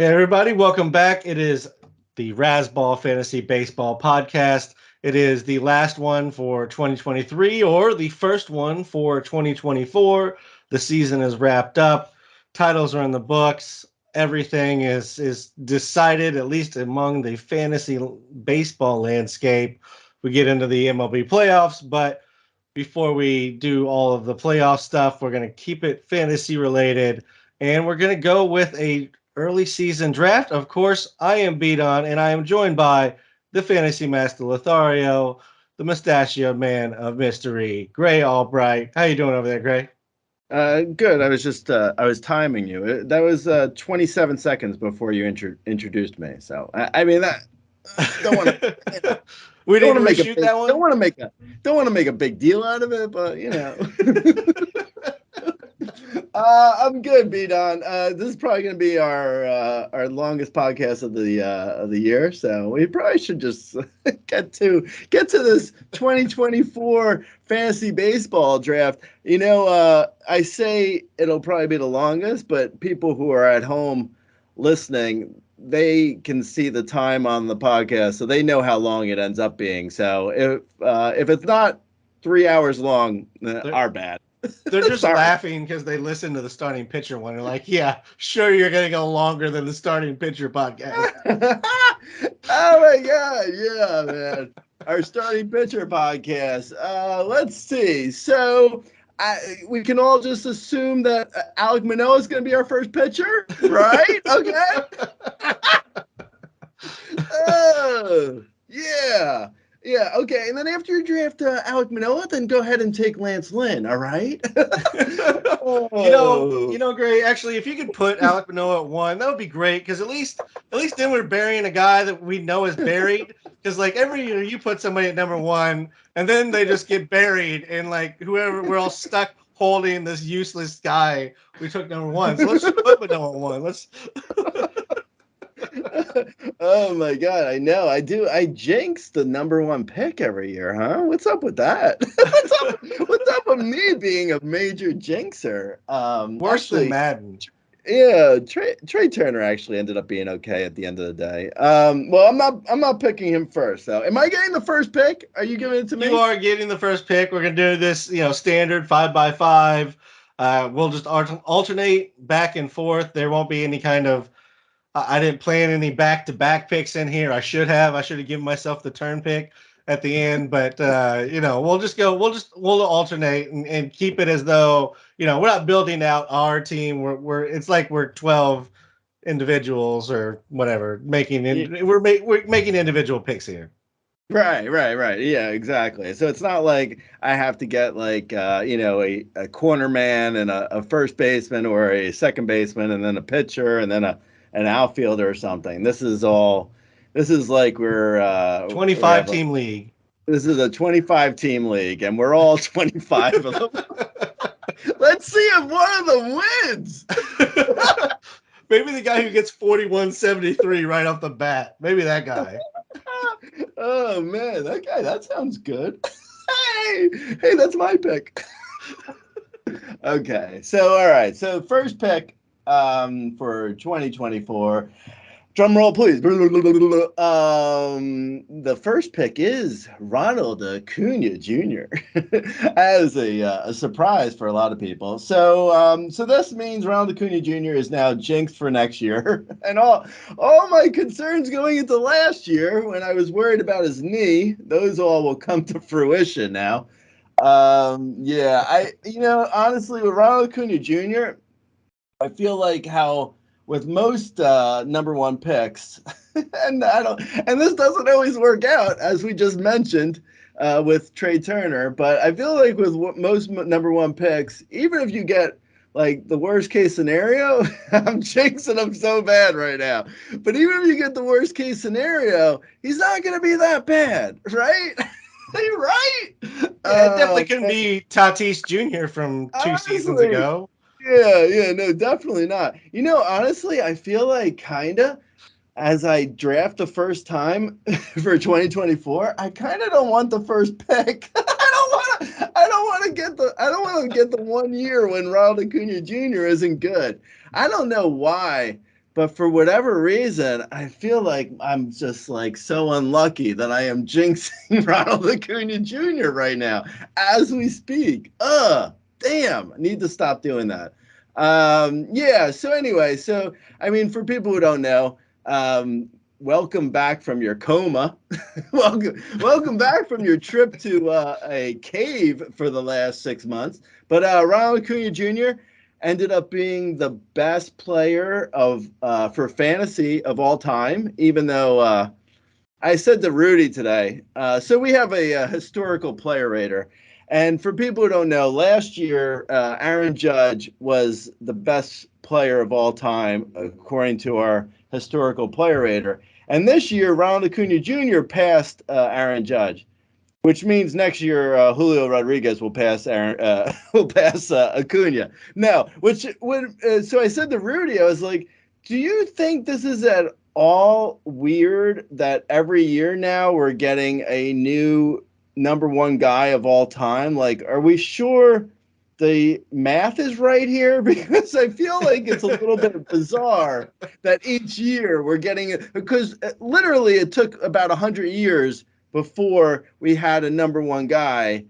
Hey, everybody, welcome back. It is the Razzball Fantasy Baseball Podcast. It is the last one for 2023 or the first one for 2024. The season is wrapped up. Titles are in the books. Everything is decided, at least among the fantasy baseball landscape. We get into the MLB playoffs, but before we do all of the playoff stuff, we're going to keep it fantasy related, and we're going to go with a early season draft. Of course, I am beat on, and I am joined by the fantasy master Lothario, the mustachio man of mystery, Gray Albright. How you doing over there, Gray? Good. I was timing you. That was 27 seconds before you introduced me. So I mean that don't want to We don't want didn't to make a reshoot big that one. don't want to make a big deal out of it, but you know. I'm good, B-Don. This is probably going to be our longest podcast of the year, so we probably should just get to this 2024 fantasy baseball draft. I say it'll probably be the longest, but people who are at home listening, they can see the time on the podcast, so they know how long it ends up being. So if it's not 3 hours long, They're, our bad. they're just Sorry. laughing because they listened to the starting pitcher one. They're like, "Yeah, sure, you're going to go longer than the starting pitcher podcast." Oh my god, yeah, man. Our starting pitcher podcast. Let's see. So we can all just assume that Alec Manoah is going to be our first pitcher, right? Okay. Yeah. Yeah, okay. And then after you draft Alec Manoah, then go ahead and take Lance Lynn, all right? you know, Oh. you know, Gray. Actually, if you could put Alec Manoah at one, that would be great. Because at least then we're burying a guy that we know is buried. Because like every year you put somebody at number one, and then they just get buried, and like whoever we're all stuck holding this useless guy we took number one. So let's just put Manoah at one. Let's. Oh my god, I know. I do. I jinx the number one pick every year, huh? What's up with that? What's up with me being a major jinxer? Worse than Actually, Madden. yeah, Trey Turner actually ended up being okay at the end of the day. Well, I'm not picking him first. So, am I getting the first pick? Are you giving it to You me? are getting the first pick. We're gonna do this, standard 5 by 5. We'll just alternate back and forth. There won't be any kind of. I didn't plan any back-to-back picks in here. I should have. I should have given myself the turn pick at the end, but we'll just go. We'll alternate and keep it as though we're not building out our team. We're it's like we're 12 individuals or whatever making Yeah. we're making individual picks here. Right. Yeah, exactly. So it's not like I have to get like a corner man and a first baseman or a second baseman and then a pitcher and then an outfielder or something. This is like we 25 have team league. this is a 25 team league and we're all 25 of them. Let's see if one of them wins. Maybe the guy who gets 4173 right off the bat. Maybe that guy. Oh man, that sounds good. Hey, that's my pick. Okay, so all right, so first pick for 2024. Drum roll, please. The first pick is Ronald Acuna Jr. as a surprise for a lot of people. So this means Ronald Acuna Jr. is now jinxed for next year, and all my concerns going into last year when I was worried about his knee, those all will come to fruition now. Yeah, honestly with Ronald Acuna Jr., I feel like how with most number one picks, and this doesn't always work out as we just mentioned with Trey Turner, but I feel like with most number one picks, even if you get like the worst case scenario, I'm jinxing him so bad right now. But even if you get the worst case scenario, he's not going to be that bad, right? Right? Yeah, it definitely couldn't be Tatis Jr. from 2 seasons Honestly, ago. yeah, no, definitely not. Honestly, I feel like kinda as I draft the first time for 2024, I kind of don't want the first pick. I don't want to get the one year when Ronald Acuna Jr. isn't good. I don't know why, But for whatever reason, I feel like I'm just like so unlucky that I am jinxing Ronald Acuna Jr. right now as we speak. Damn, I need to stop doing that. Yeah, so anyway, so I mean, for people who don't know, welcome back from your coma. welcome back from your trip to a cave for the last 6 months. But Ronald Acuna Jr. ended up being the best player of for fantasy of all time, even though I said to Rudy today. So we have a historical player rater. And for people who don't know, last year, Aaron Judge was the best player of all time, according to our historical player rater. And this year, Ronald Acuna Jr. passed Aaron Judge, which means next year Julio Rodriguez will pass Aaron, will pass Acuna. No, so I said to Rudy, I was like, do you think this is at all weird that every year now we're getting a new number one guy of all time? Like, are we sure the math is right here? Because I feel like it's a little bit bizarre that each year we're getting it, because literally it took about 100 years before we had a number one guy.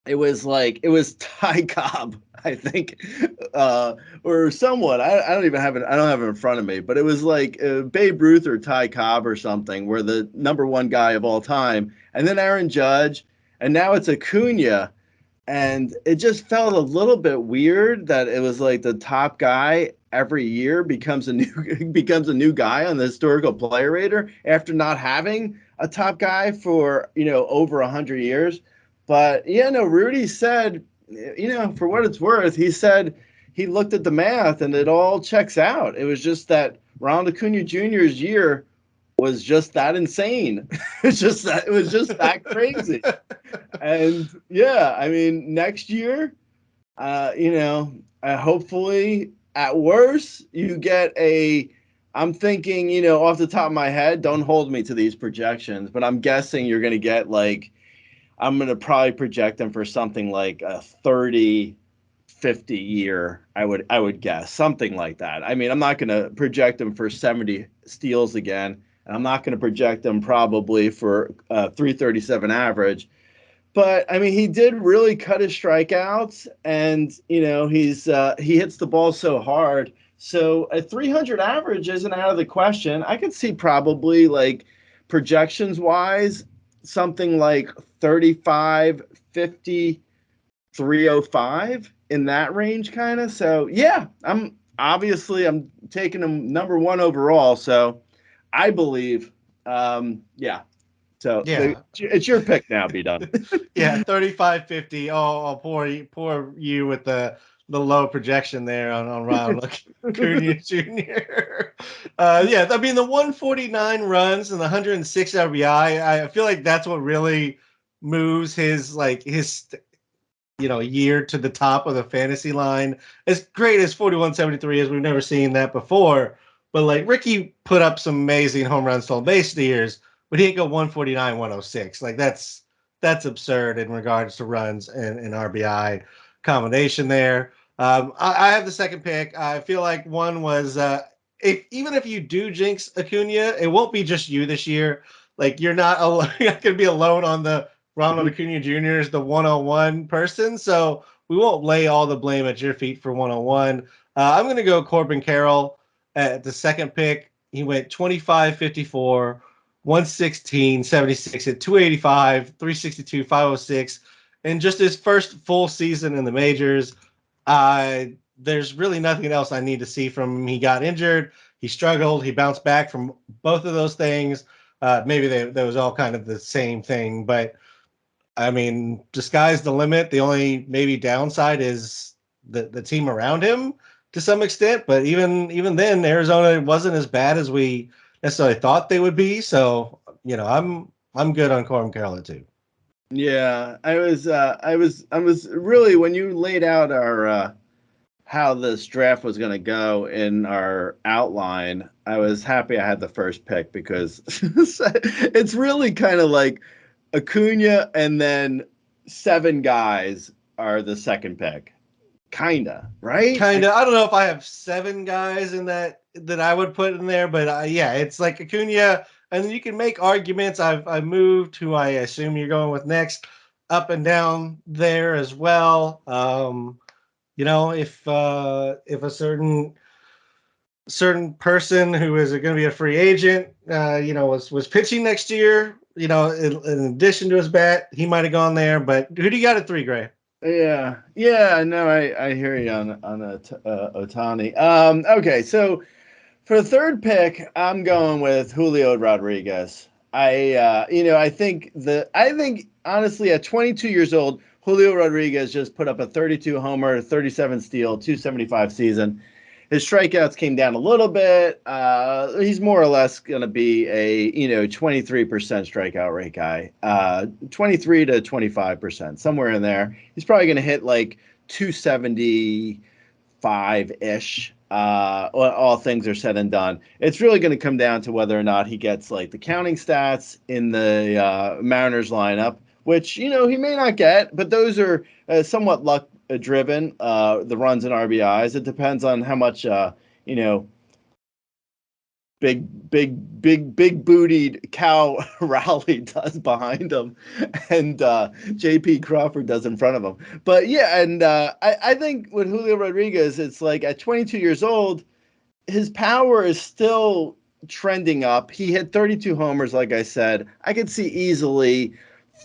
It was Ty Cobb, I think, or someone. I don't even have it. I don't have it in front of me, but it was like Babe Ruth or Ty Cobb or something, were the number one guy of all time, and then Aaron Judge, and now it's Acuna, and it just felt a little bit weird that it was like the top guy every year becomes a new guy on the historical player rater after not having a top guy for over 100 years. But yeah, no, Rudy said, for what it's worth, he said he looked at the math and it all checks out. It was just that Ronald Acuna Jr.'s year was just that insane. It was just that crazy. And yeah, I mean, next year, hopefully at worst you get I'm thinking, off the top of my head, don't hold me to these projections, but I'm guessing you're going to get I'm going to probably project them for something like a 30-50 year. I would guess something like that. I mean, I'm not going to project them for 70 steals again. And I'm not going to project them probably for 337 average. But I mean, he did really cut his strikeouts, and he hits the ball so hard. So a 300 average isn't out of the question. I could see probably projections wise something like 35, 50, 305 in that range kind of. So yeah, I'm taking him number one overall. So I believe, yeah. So Yeah. it's your pick now, be done. Yeah, 35-50. Oh, poor you with the low projection there on Ronald Acuna Jr. Yeah, I mean the 149 runs and the 106 RBI. I feel like that's what really moves his year to the top of the fantasy line. As great as 41-73 is, we've never seen that before. But Ricky put up some amazing home run stolen base years, but he didn't go 149, 106. That's absurd in regards to runs and RBI combination there. I have the second pick. I feel like one was even if you do jinx Acuna, it won't be just you this year. You're not you're not going to be alone on the Ronald Acuna Jr. is the 101 person, so we won't lay all the blame at your feet for 101. I'm going to go Corbin Carroll at the second pick. He went 25-54, 116, 76 at 285, 362, 506, and just his first full season in the majors. There's really nothing else I need to see from him. He got injured. He struggled. He bounced back from both of those things. Maybe that was all kind of the same thing, but I mean, the sky's the limit. The only maybe downside is the team around him to some extent. But even then, Arizona wasn't as bad as we necessarily thought they would be. So I'm good on Corbin Carroll too. Yeah, I was really, when you laid out our how this draft was going to go in our outline, I was happy I had the first pick, because it's really kind of like Acuna and then 7 guys are the second pick, kinda, right? Kind of. I don't know if I have 7 guys in that I would put in there, but yeah, it's like Acuna, and you can make arguments. I've moved who I assume you're going with next up and down there as well. If a certain person who is going to be a free agent, was pitching next year, in addition to his bat, he might have gone there. But who do you got at 3, Gray? Yeah. No, I hear you on Otani. Okay, so for the third pick, I'm going with Julio Rodriguez. I think honestly, at 22 years old, Julio Rodriguez just put up a 32 homer, 37 steal, 275 season. His strikeouts came down a little bit. He's more or less going to be a 23% strikeout rate guy, 23 to 25%, somewhere in there. He's probably going to hit like 275 ish. All things are said and done. It's really going to come down to whether or not he gets like the counting stats in the Mariners lineup, which he may not get, but those are somewhat luck driven, the runs and RBIs. It depends on how much big bootied Cal Rowley does behind him, and JP Crawford does in front of him. But yeah, and I think with Julio Rodriguez, it's like at 22 years old, his power is still trending up. He hit 32 homers, like I said. I could see easily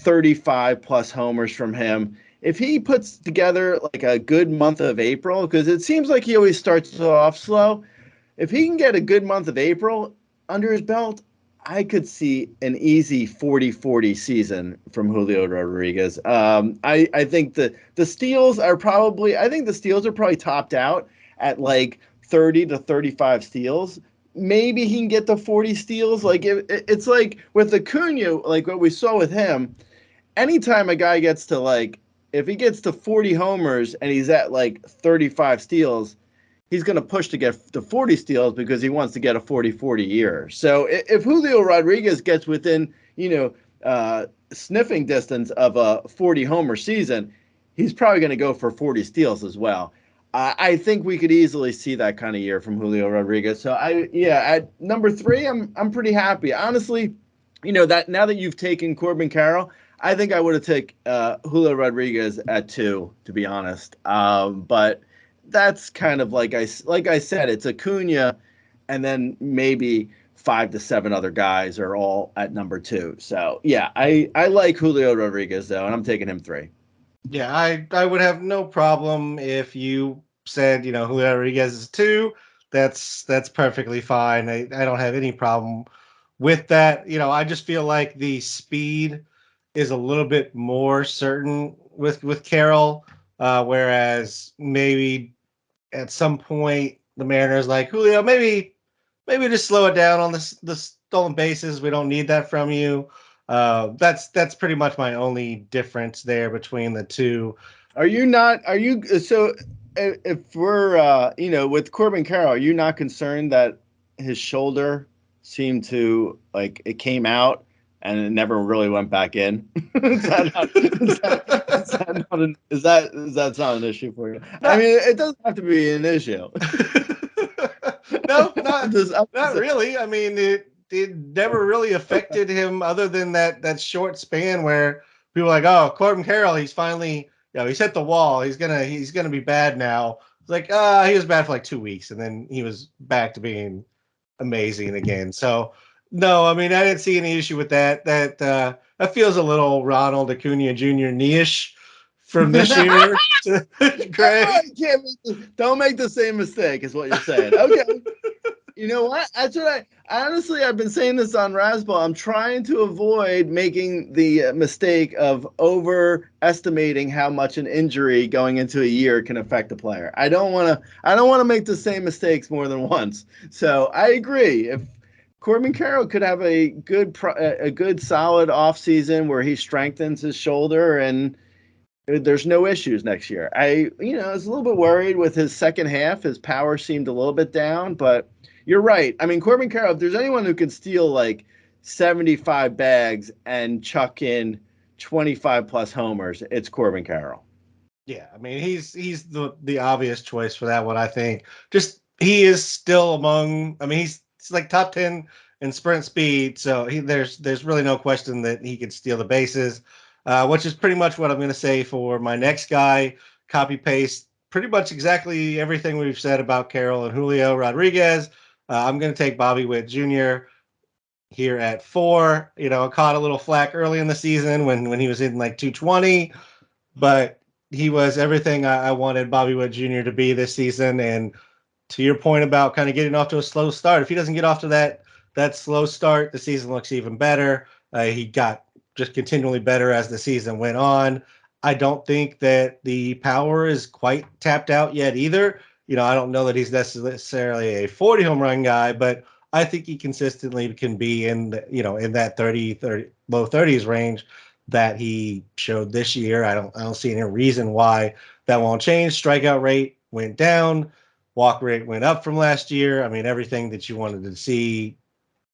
35 plus homers from him. If he puts together like a good month of April, because it seems like he always starts off slow, if he can get a good month of April under his belt, I could see an easy 40-40 season from Julio Rodriguez. I think the steals are probably topped out at like 30 to 35 steals. Maybe he can get to 40 steals. Like it's like with Acuna, like what we saw with him. Anytime a guy gets to like, if he gets to 40 homers and he's at like 35 steals, he's going to push to get to 40 steals because he wants to get a 40-40 year. So if Julio Rodriguez gets within, sniffing distance of a 40 homer season, he's probably going to go for 40 steals as well. I think we could easily see that kind of year from Julio Rodriguez. So at number 3, I'm pretty happy. Honestly, that now that you've taken Corbin Carroll, I think I would have taken Julio Rodriguez at 2, to be honest. But that's kind of like I said, it's Acuna, and then maybe 5 to 7 other guys are all at number 2. So yeah, I like Julio Rodriguez though, and I'm taking him 3. Yeah, I would have no problem if you said, Julio Rodriguez is 2. That's perfectly fine. I don't have any problem with that. I just feel like the speed is a little bit more certain with Carroll, whereas maybe at some point the Mariners like Julio, maybe just slow it down on the stolen bases. We don't need that from you. That's pretty much my only difference there between the two. Are you so if we're with Corbin Carroll, are you not concerned that his shoulder seemed to like it came out and it never really went back in? Is that not an issue for you? I mean, it doesn't have to be an issue. No, not really. I mean, it never really affected him other than that short span where people were like, oh, Corbin Carroll, he's finally, he's hit the wall. He's gonna be bad now. It's like, he was bad for like 2 weeks, and then he was back to being amazing again. So no, I mean, I didn't see any issue with that. That feels a little Ronald Acuna Jr. niche from this year to Gray. Don't make the same mistake, is what you're saying. Okay. You know what? That's what I've been saying this on Razzball. I'm trying to avoid making the mistake of overestimating how much an injury going into a year can affect a player. I don't want to make the same mistakes more than once. So I agree. If Corbin Carroll could have a good solid offseason where he strengthens his shoulder and there's no issues next year. I was a little bit worried with his second half. His power seemed a little bit down, but you're right. I mean, Corbin Carroll, if there's anyone who can steal like 75 bags and chuck in 25 plus homers, it's Corbin Carroll. Yeah, I mean he's the obvious choice for that one. I think just he is still among. I mean he's like top 10 in sprint speed, so there's really no question that he could steal the bases, which is pretty much what I'm going to say for my next guy. Copy paste pretty much exactly everything we've said about Carroll and Julio Rodriguez. I'm going to take Bobby Witt Jr. here at 4. You know, caught a little flack early in the season when he was in like 220, but he was everything I wanted Bobby Witt Jr. to be this season. And to your point about kind of getting off to a slow start, if he doesn't get off to that slow start, the season looks even better. He got just continually better as the season went on. I don't think that the power is quite tapped out yet either. You know, I don't know that he's necessarily a 40 home run guy, but I think he consistently can be in in that 30 low 30s range that he showed this year. I don't see any reason why that won't change. Strikeout rate went down, walk rate went up from last year. I mean, everything that you wanted to see,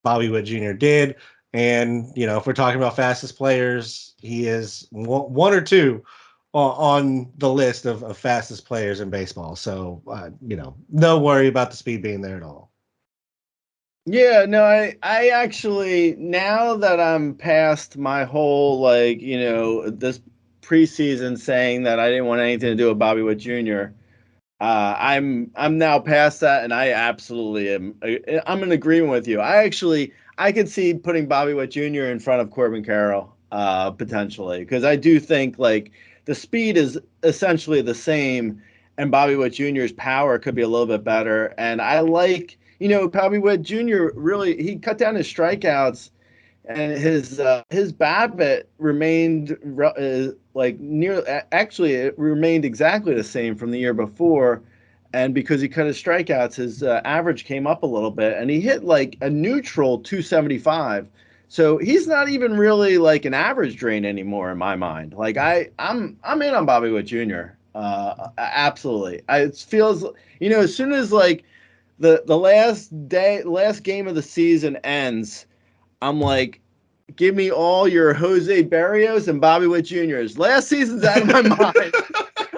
Bobby Witt Jr. did. And if we're talking about fastest players, he is one or two on the list of fastest players in baseball. So no worry about the speed being there at all. Yeah, no, I actually, now that I'm past my whole, like, this preseason saying that I didn't want anything to do with Bobby Witt Jr., I'm now past that, and I absolutely am. I'm in agreement with you. I could see putting Bobby Witt Jr. in front of Corbin Carroll, potentially, because I do think like the speed is essentially the same, and Bobby Witt Jr.'s power could be a little bit better. And I like, Bobby Witt Jr. really, he cut down his strikeouts, and his BABIP remained like actually it remained exactly the same from the year before, and because he cut his strikeouts, his average came up a little bit, and he hit like a neutral 275. So he's not even really like an average drain anymore in my mind. Like I'm in on Bobby Witt Jr. Absolutely. It feels, as soon as like the last game of the season ends, I'm like, give me all your Jose Barrios and Bobby Witt Jr.'s. Last season's out of my mind.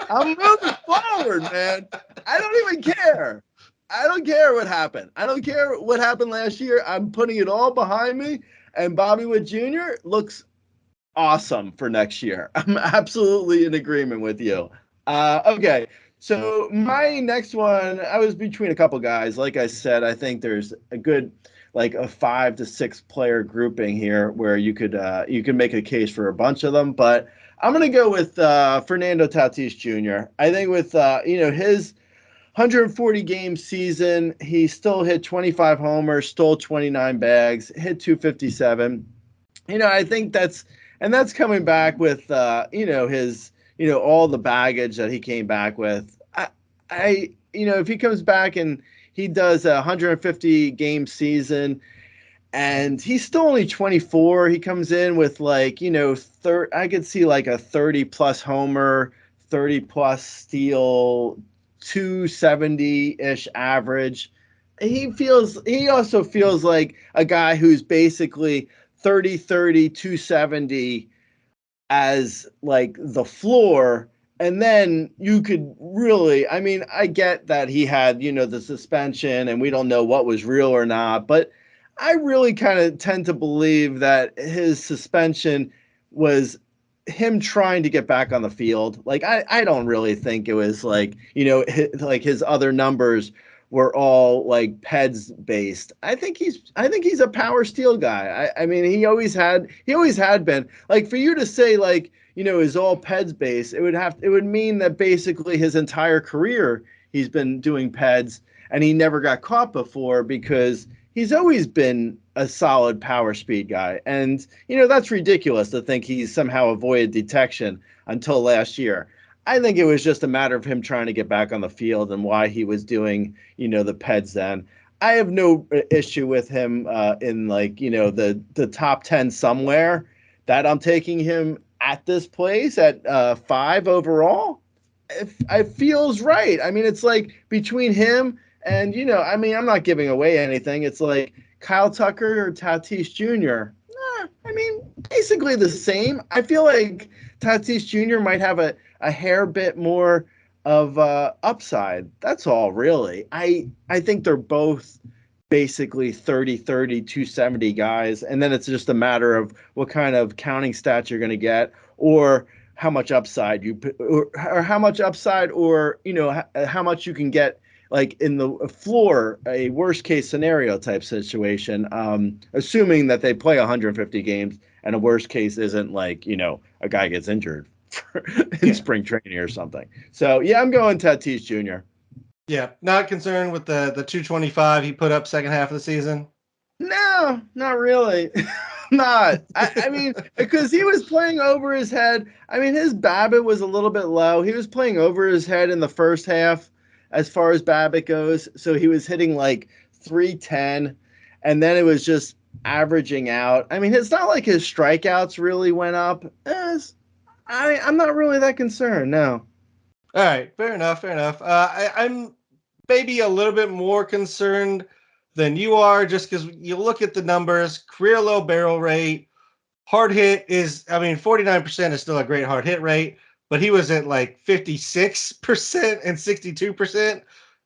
I'm moving forward, man. I don't even care. I don't care what happened. I don't care what happened last year. I'm putting it all behind me. And Bobby Witt Jr. looks awesome for next year. I'm absolutely in agreement with you. Okay. So my next one, I was between a couple guys. Like I said, I think there's a good, like a 5 to 6 player grouping here where you could make a case for a bunch of them. But I'm gonna go with Fernando Tatis Jr. I think with his 140 game season, he still hit 25 homers, stole 29 bags, hit 257. I think that's coming back with his all the baggage that he came back with. If he comes back and he does a 150 game season and he's still only 24, he comes in with like I could see like a 30 plus homer, 30 plus steal, 270-ish average. He also feels like a guy who's basically 30 30 270 as like the floor. And then you could really, I mean, I get that he had the suspension and we don't know what was real or not, but I really kind of tend to believe that his suspension was him trying to get back on the field. Like I don't really think it was like like his other numbers were all like PEDs based. I think he's a power steal guy. I mean he always had been. Like, for you to say like is all PEDs based, it would mean that basically his entire career he's been doing PEDs and he never got caught before, because he's always been a solid power speed guy. And that's ridiculous to think he's somehow avoided detection until last year. I think it was just a matter of him trying to get back on the field and why he was doing, the PEDs then. I have no issue with him in like, the top 10 somewhere. That I'm taking him at this place at 5 overall. It feels right. I mean, it's like between him and, I mean, I'm not giving away anything. It's like Kyle Tucker or Tatis Jr. I mean, basically the same. I feel like Tatis Jr. might have a hair bit more of upside. That's all, really. I think they're both basically 30-30, 270 guys, and then it's just a matter of what kind of counting stats you're going to get, or how much upside or how much upside, or how much you can get, like in the floor, a worst case scenario type situation, assuming that they play 150 games, and a worst case isn't like a guy gets injured in Yeah. spring training or something. So yeah, I'm going Tatis Jr. Yeah. Not concerned with the 225 he put up second half of the season. No, not really. Not. I mean, because he was playing over his head. I mean, his BABIP was a little bit low. He was playing over his head in the first half as far as BABIP goes. So he was hitting like 310, and then it was just averaging out. I mean, it's not like his strikeouts really went up. I'm not really that concerned. No. All right, fair enough, fair enough. I'm maybe a little bit more concerned than you are, just because you look at the numbers, career low barrel rate, hard hit is, I mean, 49% is still a great hard hit rate, but he was at like 56% and 62%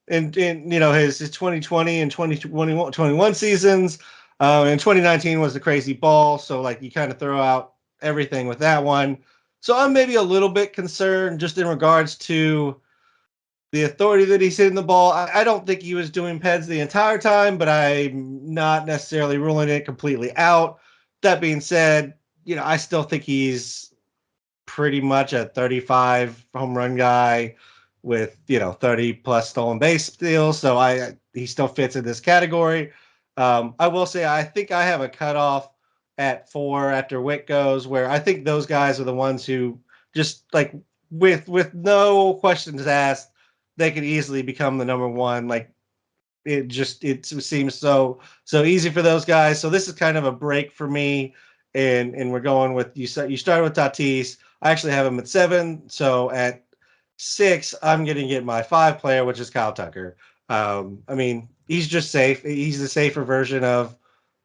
in his 2020 and 2021 seasons. And 2019 was the crazy ball, so like you kind of throw out everything with that one. So I'm maybe a little bit concerned just in regards to the authority that he's hitting the ball. I don't think he was doing PEDs the entire time, but I'm not necessarily ruling it completely out. That being said, I still think he's pretty much a 35 home run guy with 30 plus stolen base steals. So he still fits in this category. I will say I think I have a cutoff at 4 after Wick goes, where I think those guys are the ones who just like with no questions asked, they could easily become the number one. Like it seems so easy for those guys. So this is kind of a break for me, and we're going with you. You started with Tatis. I actually have him at 7. So at 6, I'm going to get my 5 player, which is Kyle Tucker. I mean, he's just safe. He's the safer version of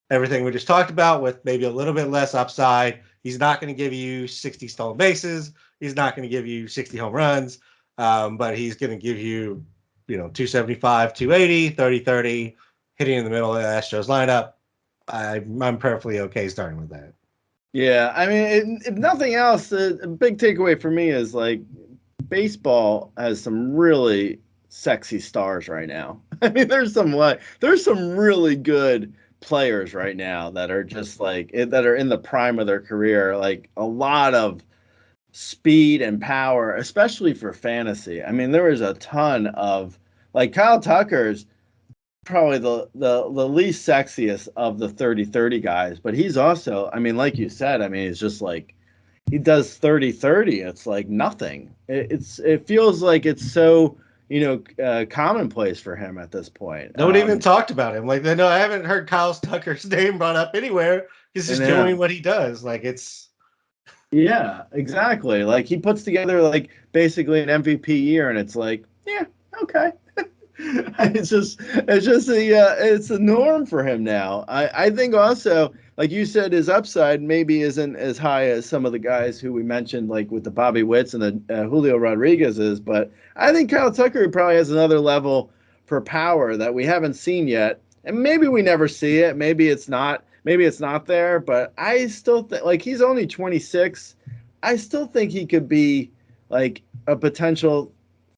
everything we just talked about, with maybe a little bit less upside. He's not going to give you 60 stolen bases. He's not going to give you 60 home runs, but he's going to give you, 275, 280, 30, 30, hitting in the middle of the Astros lineup. I'm perfectly okay starting with that. Yeah, I mean, if nothing else, a big takeaway for me is like baseball has some really sexy stars right now. I mean, there's some really good players right now that are just like that are in the prime of their career. Like a lot of speed and power, especially for fantasy. I mean, there was a ton of like Kyle Tucker's probably the least sexiest of the 30-30 guys, but he's also, I mean, like you said, I mean, it's just like he does 30-30. It's like nothing. It feels like it's so commonplace for him at this point. Nobody even talked about him. Like, no, I haven't heard Kyle Tucker's name brought up anywhere. He's just doing what he does. Like, it's yeah, exactly. Like he puts together like basically an MVP year, and it's like, yeah, okay. It's a norm for him now. I think also, like you said, his upside maybe isn't as high as some of the guys who we mentioned, like with the Bobby Witts and the Julio Rodriguez is. But I think Kyle Tucker probably has another level for power that we haven't seen yet, and maybe we never see it. Maybe it's not. Maybe it's not there. But I still think like he's only 26. I still think he could be like a potential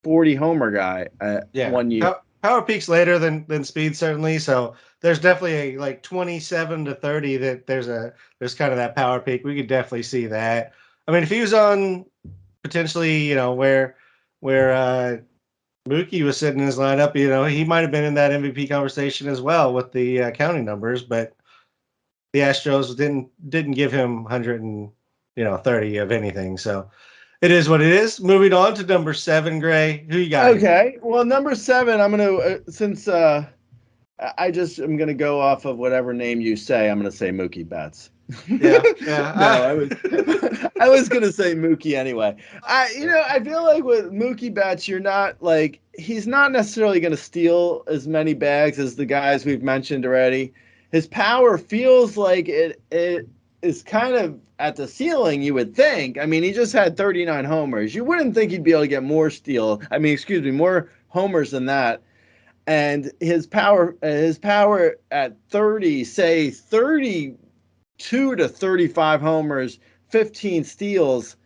40 homer guy at yeah. 1 year. Power peaks later than speed, certainly. So there's definitely a like 27 to 30 that there's kind of that power peak. We could definitely see that. I mean, if he was on potentially, where Mookie was sitting in his lineup, he might have been in that MVP conversation as well with the counting numbers, but the Astros didn't give him 130 of anything. So it is what it is. Moving on to number 7, Gray. Who you got here? Okay. Well, number 7, I'm gonna since I just am gonna go off of whatever name you say. I'm gonna say Mookie Betts. Yeah, yeah. No, I was gonna say Mookie anyway. I feel like with Mookie Betts, you're not like he's not necessarily gonna steal as many bags as the guys we've mentioned already. His power feels like it is kind of at the ceiling, you would think. I mean, he just had 39 homers. You wouldn't think he'd be able to get more more homers than that. And his power at 30, say 32 to 35 homers, 15 steals,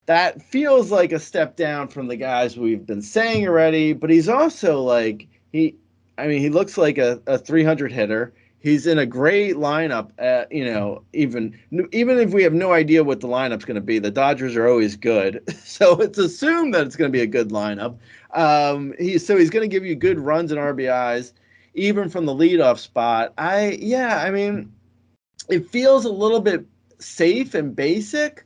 that feels like a step down from the guys we've been saying already. But he's also like he looks like a 300 hitter. He's in a great lineup. Even if we have no idea what the lineup's going to be, the Dodgers are always good, so it's assumed that it's going to be a good lineup. He's going to give you good runs and RBIs, even from the leadoff spot. I mean, it feels a little bit safe and basic,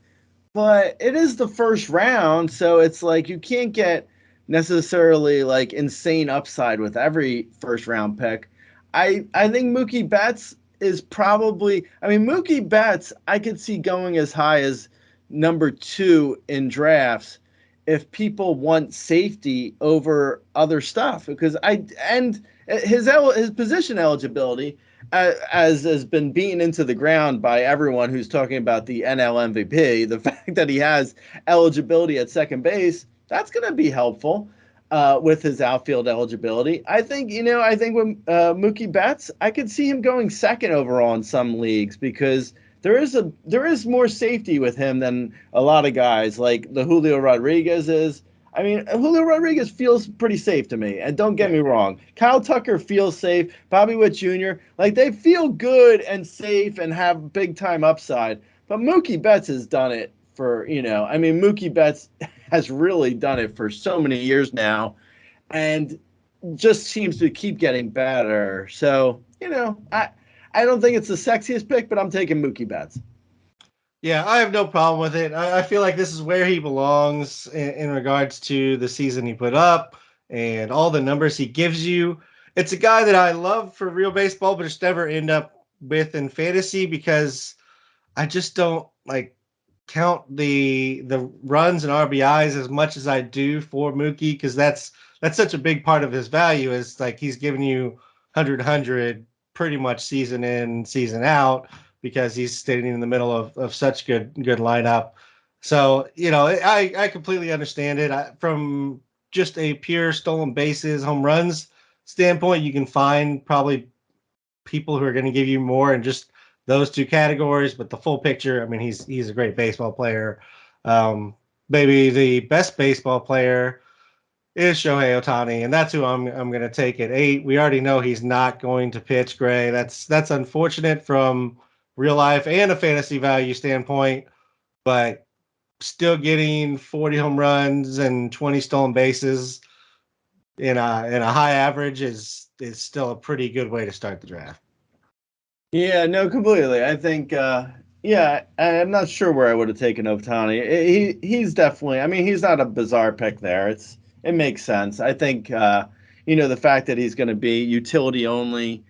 but it is the first round, so it's like you can't get necessarily like insane upside with every first round pick. I think Mookie Betts is probably, I mean, Mookie Betts I could see going as high as number 2 in drafts if people want safety over other stuff, because his position eligibility, as has been beaten into the ground by everyone who's talking about the NL MVP, the fact that he has eligibility at second base, that's going to be helpful with his outfield eligibility. I think with Mookie Betts, I could see him going second overall in some leagues, because there is more safety with him than a lot of guys like the Julio Rodriguez is. I mean, Julio Rodriguez feels pretty safe to me. And don't get me wrong, Kyle Tucker feels safe. Bobby Witt Jr., like, they feel good and safe and have big time upside. But Mookie Betts has done it Mookie Betts has really done it for so many years now, and just seems to keep getting better. So, I don't think it's the sexiest pick, but I'm taking Mookie Betts. Yeah, I have no problem with it. I feel like this is where he belongs in regards to the season he put up and all the numbers he gives you. It's a guy that I love for real baseball, but just never end up with in fantasy because I just don't like count the runs and RBIs as much as I do for Mookie, because that's such a big part of his value. Is like he's giving you 100 pretty much season in season out, because he's standing in the middle of such good lineup. So I completely understand it. From just a pure stolen bases, home runs standpoint, you can find probably people who are going to give you more in just those two categories. But the full picture, I mean, he's a great baseball player. Maybe the best baseball player is Shohei Ohtani, and that's who I'm going to take at 8. We already know he's not going to pitch, Gray. That's unfortunate from real life and a fantasy value standpoint, but still getting 40 home runs and 20 stolen bases in a high average is still a pretty good way to start the draft. Yeah, no, completely. I think, I'm not sure where I would have taken Ohtani. He's definitely. I mean, he's not a bizarre pick there. It makes sense. I think, the fact that he's going to be utility only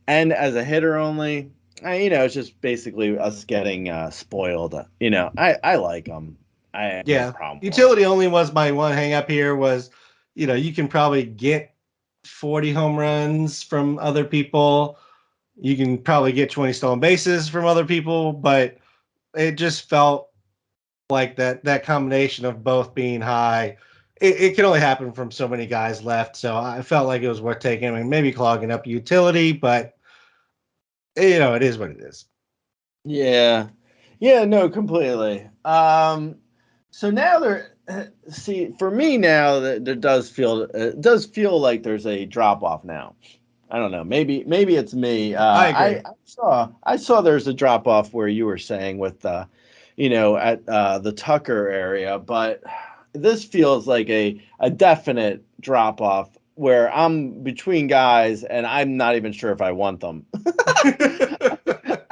and as a hitter only, it's just basically us getting spoiled. I like him. I have no Yeah, problem for him. utility only was my one hang up here. Was you can probably get 40 home runs from other people. You can probably get 20 stolen bases from other people, but it just felt like that combination of both being high. It can only happen from so many guys left. So I felt like it was worth taking. I mean, maybe clogging up utility, but it is what it is. Yeah. Yeah, no, completely. So now see, for me now, that there does feel like there's a drop off now. I don't know. Maybe it's me. I agree. I saw there's a drop off where you were saying with at the Tucker area, but this feels like a definite drop off where I'm between guys and I'm not even sure if I want them.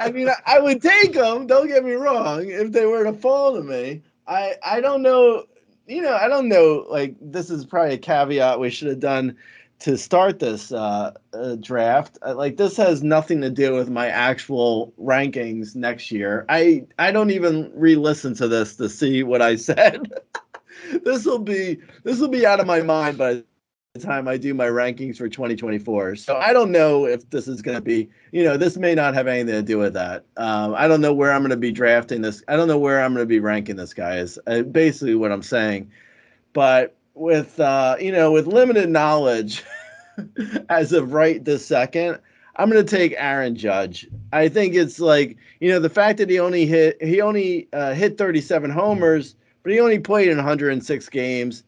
I mean, I would take them. Don't get me wrong. If they were to fall to me, I don't know. I don't know. Like, this is probably a caveat we should have done to start this draft. Like, this has nothing to do with my actual rankings next year. I don't even re-listen to this to see what I said. This will be out of my mind by time I do my rankings for 2024. So I don't know if this is going to be, this may not have anything to do with that. I don't know where I'm going to be drafting this. I don't know where I'm going to be ranking this guy is basically what I'm saying. But with limited knowledge as of right this second, I'm going to take Aaron Judge. I think it's like, the fact that he only hit 37 homers, but he only played in 106 games.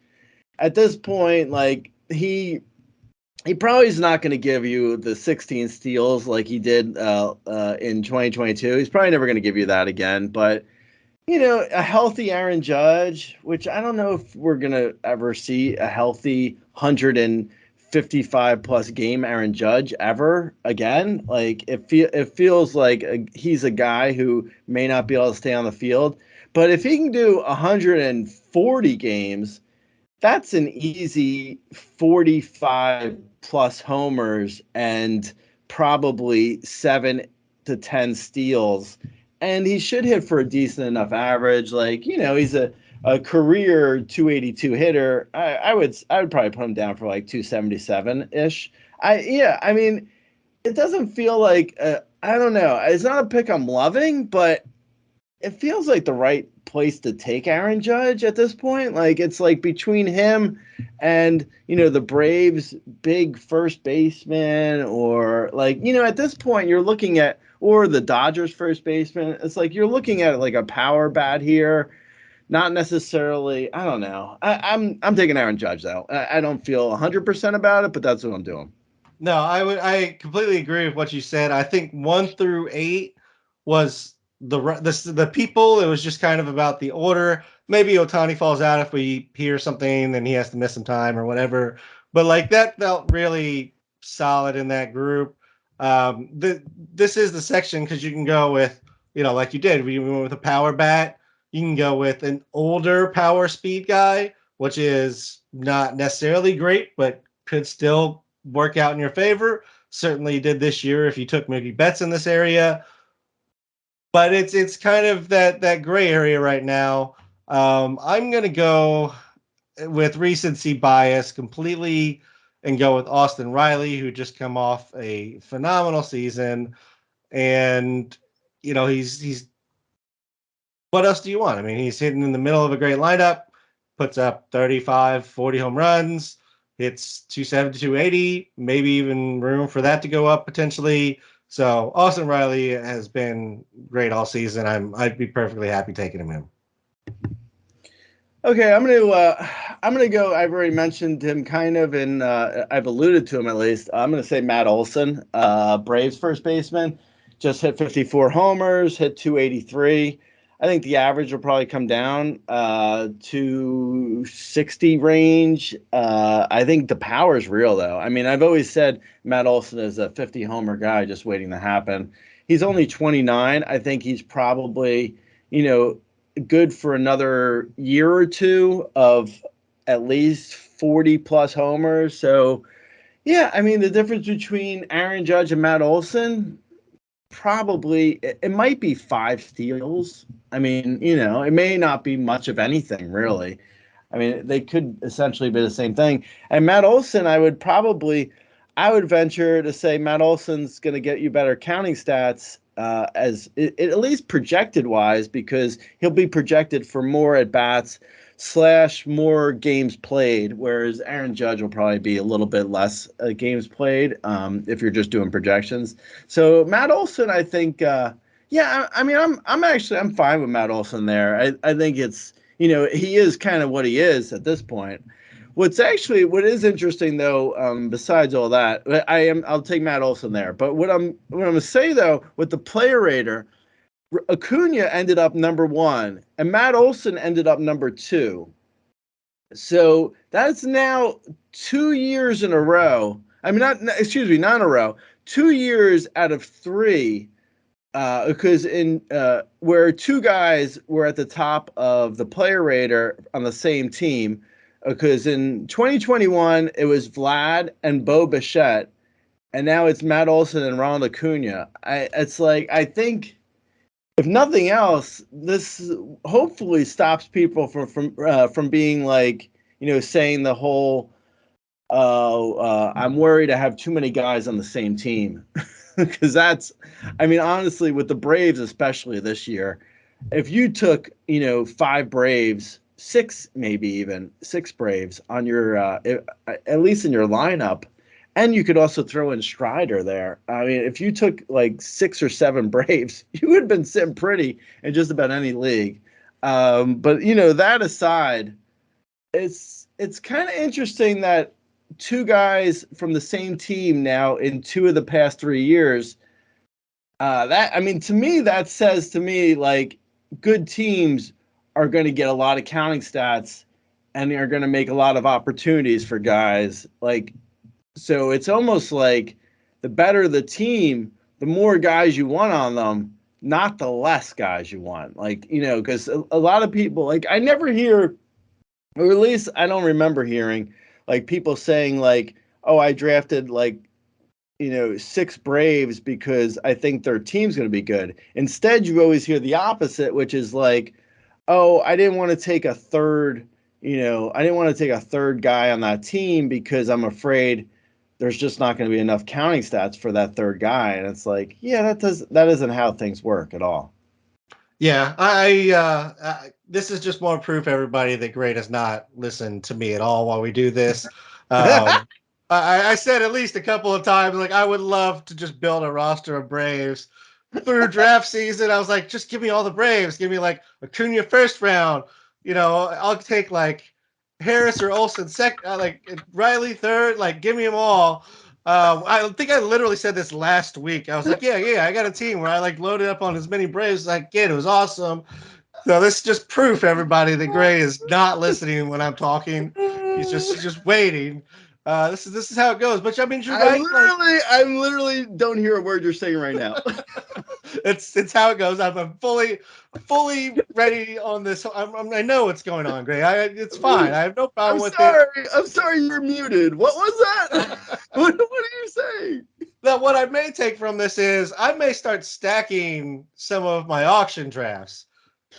At this point, like he probably is not going to give you the 16 steals like he did in 2022. He's probably never going to give you that again. But a healthy Aaron Judge, which I don't know if we're going to ever see a healthy 155 plus game Aaron Judge ever again. Like it feels like he's a guy who may not be able to stay on the field. But if he can do 140 games, that's an easy 45 plus homers and probably 7 to 10 steals. And he should hit for a decent enough average. Like, he's a career 282 hitter. I would probably put him down for like 277 ish. I mean, it doesn't feel like, I don't know. It's not a pick I'm loving, but it feels like the right place to take Aaron Judge at this point. Like it's like between him and the Braves' big first baseman, or like at this point you're looking at, or the Dodgers' first baseman. It's like you're looking at like a power bat here, not necessarily. I don't know. I'm taking Aaron Judge though. I don't feel 100% about it, but that's what I'm doing. No, I completely agree with what you said. I think 1 through 8 was the people. It was just kind of about the order. Maybe Otani falls out if we hear something, then he has to miss some time or whatever. But like that felt really solid in that group. This is the section because you can go with, like you did. We went with a power bat. You can go with an older power speed guy, which is not necessarily great, but could still work out in your favor. Certainly did this year if you took Mookie Betts in this area. But it's kind of that gray area right now. I'm gonna go with recency bias completely and go with Austin Riley, who just come off a phenomenal season. And he's what else do you want? I mean, he's hitting in the middle of a great lineup, puts up 35, 40 home runs, hits 270, 280, maybe even room for that to go up potentially. So Austin Riley has been great all season. I'd be perfectly happy taking him in. Okay, I'm gonna go. I've already mentioned him kind of, and I've alluded to him at least. I'm gonna say Matt Olson, Braves first baseman, just hit 54 homers, hit 283. I think the average will probably come down to 60 range. I think the power is real though. I mean, I've always said Matt Olson is a 50 homer guy just waiting to happen. He's only 29. I think he's probably, good for another year or two of at least 40 plus homers. So, yeah, I mean, the difference between Aaron Judge and Matt Olson, probably it might be 5 steals. I mean, it may not be much of anything really. I mean, they could essentially be the same thing. And Matt Olson, I would venture to say Matt Olson's going to get you better counting stats at least projected wise, because he'll be projected for more at bats / more games played, whereas Aaron Judge will probably be a little bit less games played if you're just doing projections. So Matt Olson, I think, yeah, I mean, I'm fine with Matt Olson there. I think it's, he is kind of what he is at this point. What is interesting though, besides all that, I'll take Matt Olson there. But what I'm gonna say though, with the player rater, Acuna ended up number 1, and Matt Olson ended up number 2. So that's now 2 years in a row. I mean, not in a row. 2 years out of 3, because in where 2 guys were at the top of the player rater on the same team. Because in 2021 it was Vlad and Bo Bichette, and now it's Matt Olson and Ronald Acuna. I think if nothing else, this hopefully stops people from being like, saying the whole I'm worried I have too many guys on the same team because I mean, honestly, with the Braves, especially this year, if you took, five Braves, six, maybe even six Braves on your, at least in your lineup, and you could also throw in Strider there. I mean, if you took like six or seven Braves, you would have been sitting pretty in just about any league. But that aside, it's kind of interesting that two guys from the same team now in two of the past 3 years. That I mean, to me, that says to me like good teams are going to get a lot of counting stats, and they're going to make a lot of opportunities for guys. Like, so it's almost like the better the team, the more guys you want on them, not the less guys you want. Like, because a lot of people, like, I never hear, or at least I don't remember hearing, like people saying like, "Oh, I drafted like six Braves because I think their team's going to be good." Instead, you always hear the opposite, which is like, "Oh, I didn't want to take a third, I didn't want to take a third guy on that team because I'm afraid there's just not going to be enough counting stats for that third guy." And it's like, yeah, that isn't how things work at all. Yeah, this is just more proof, everybody, that Gray does not listen to me at all while we do this. Um, I said at least a couple of times, like I would love to just build a roster of Braves through draft season. I was like, just give me all the Braves, give me like Acuna first round. I'll take like Harris or Olsen second, like Riley third. Like, give me them all. I think I literally said this last week. I was like, yeah, I got a team where I like loaded up on as many Braves as I get. It was awesome. So this is just proof, everybody, that Gray is not listening when I'm talking. He's just waiting. This is how it goes. But I mean, you're right. Like, I'm literally don't hear a word you're saying right now. it's how it goes. I'm fully ready on this. I know what's going on, Gray. It's fine. I have no problem with it. I'm sorry you're muted. What was that? What are you saying? Now, what I may take from this is I may start stacking some of my auction drafts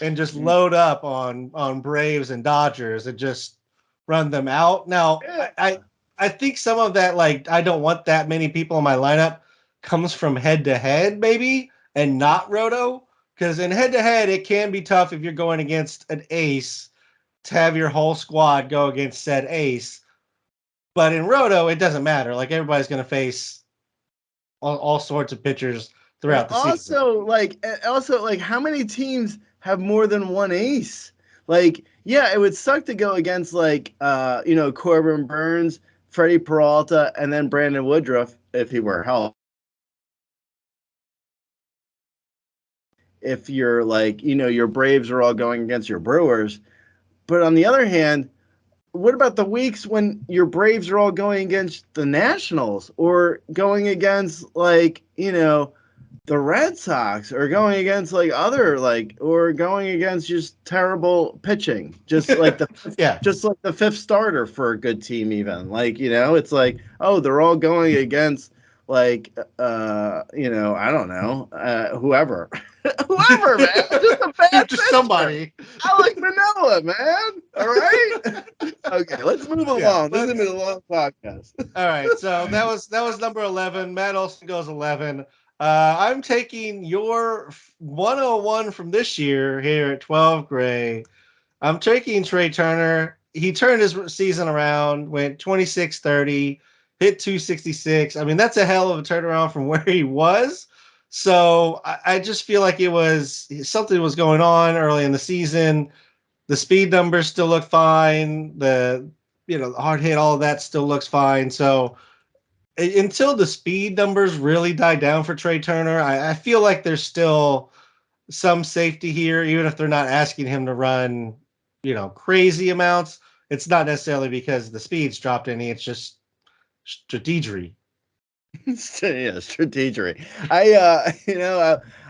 and just load up on Braves and Dodgers and just run them out. Now, Yeah. I think some of that, like, I don't want that many people in my lineup, comes from head to head, maybe, and not roto. Because in head to head, it can be tough if you're going against an ace to have your whole squad go against said ace. But in roto, it doesn't matter. Like, everybody's going to face all sorts of pitchers And throughout the season. also like how many teams have more than one ace? Like, yeah, it would suck to go against like Corbin Burns, Freddie Peralta, and then Brandon Woodruff if he were healthy. If you're like, your Braves are all going against your Brewers. But on the other hand, what about the weeks when your Braves are all going against the Nationals or going against like, the Red Sox or going against like other like or going against just terrible pitching, Yeah. just like the fifth starter for a good team even. Like, it's like, oh, they're all going against like I don't know, whoever. Whoever, man. Just a bad Just pitcher. somebody. I like vanilla, man. All right. Okay, let's move Yeah, along. This is gonna be let's. a long podcast. All right, so that was number 11. Matt Olson goes 11. I'm taking your 101 from this year here at 12 Gray. I'm taking Trey Turner. He turned his season around, went 26-30, hit 266. I mean, that's a hell of a turnaround from where he was. So I just feel like it was something was going on early in the season. The speed numbers still look fine. The hard hit, all of that still looks fine. So until the speed numbers really die down for Trey Turner, I feel like there's still some safety here, even if they're not asking him to run, crazy amounts. It's not necessarily because the speed's dropped any. It's just strategery. Yeah, strategery.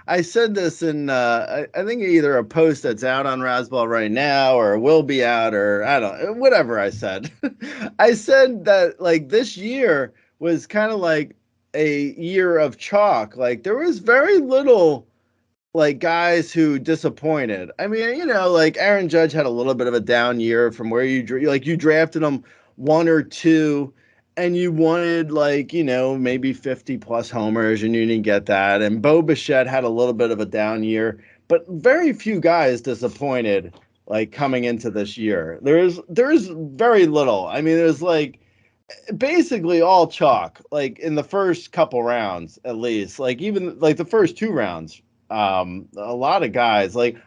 I said this in I think either a post that's out on Rasball right now or will be out or I don't whatever I said. I said that like this year was kind of like a year of chalk. Like there was very little like guys who disappointed. I mean, like Aaron Judge had a little bit of a down year from where you drafted him one or two, and you wanted like, maybe 50 plus homers and you didn't get that. And Bo Bichette had a little bit of a down year, but very few guys disappointed like coming into this year. There's very little. I mean, there's like basically all chalk, like in the first couple rounds at least, like even like the first two rounds. A lot of guys like,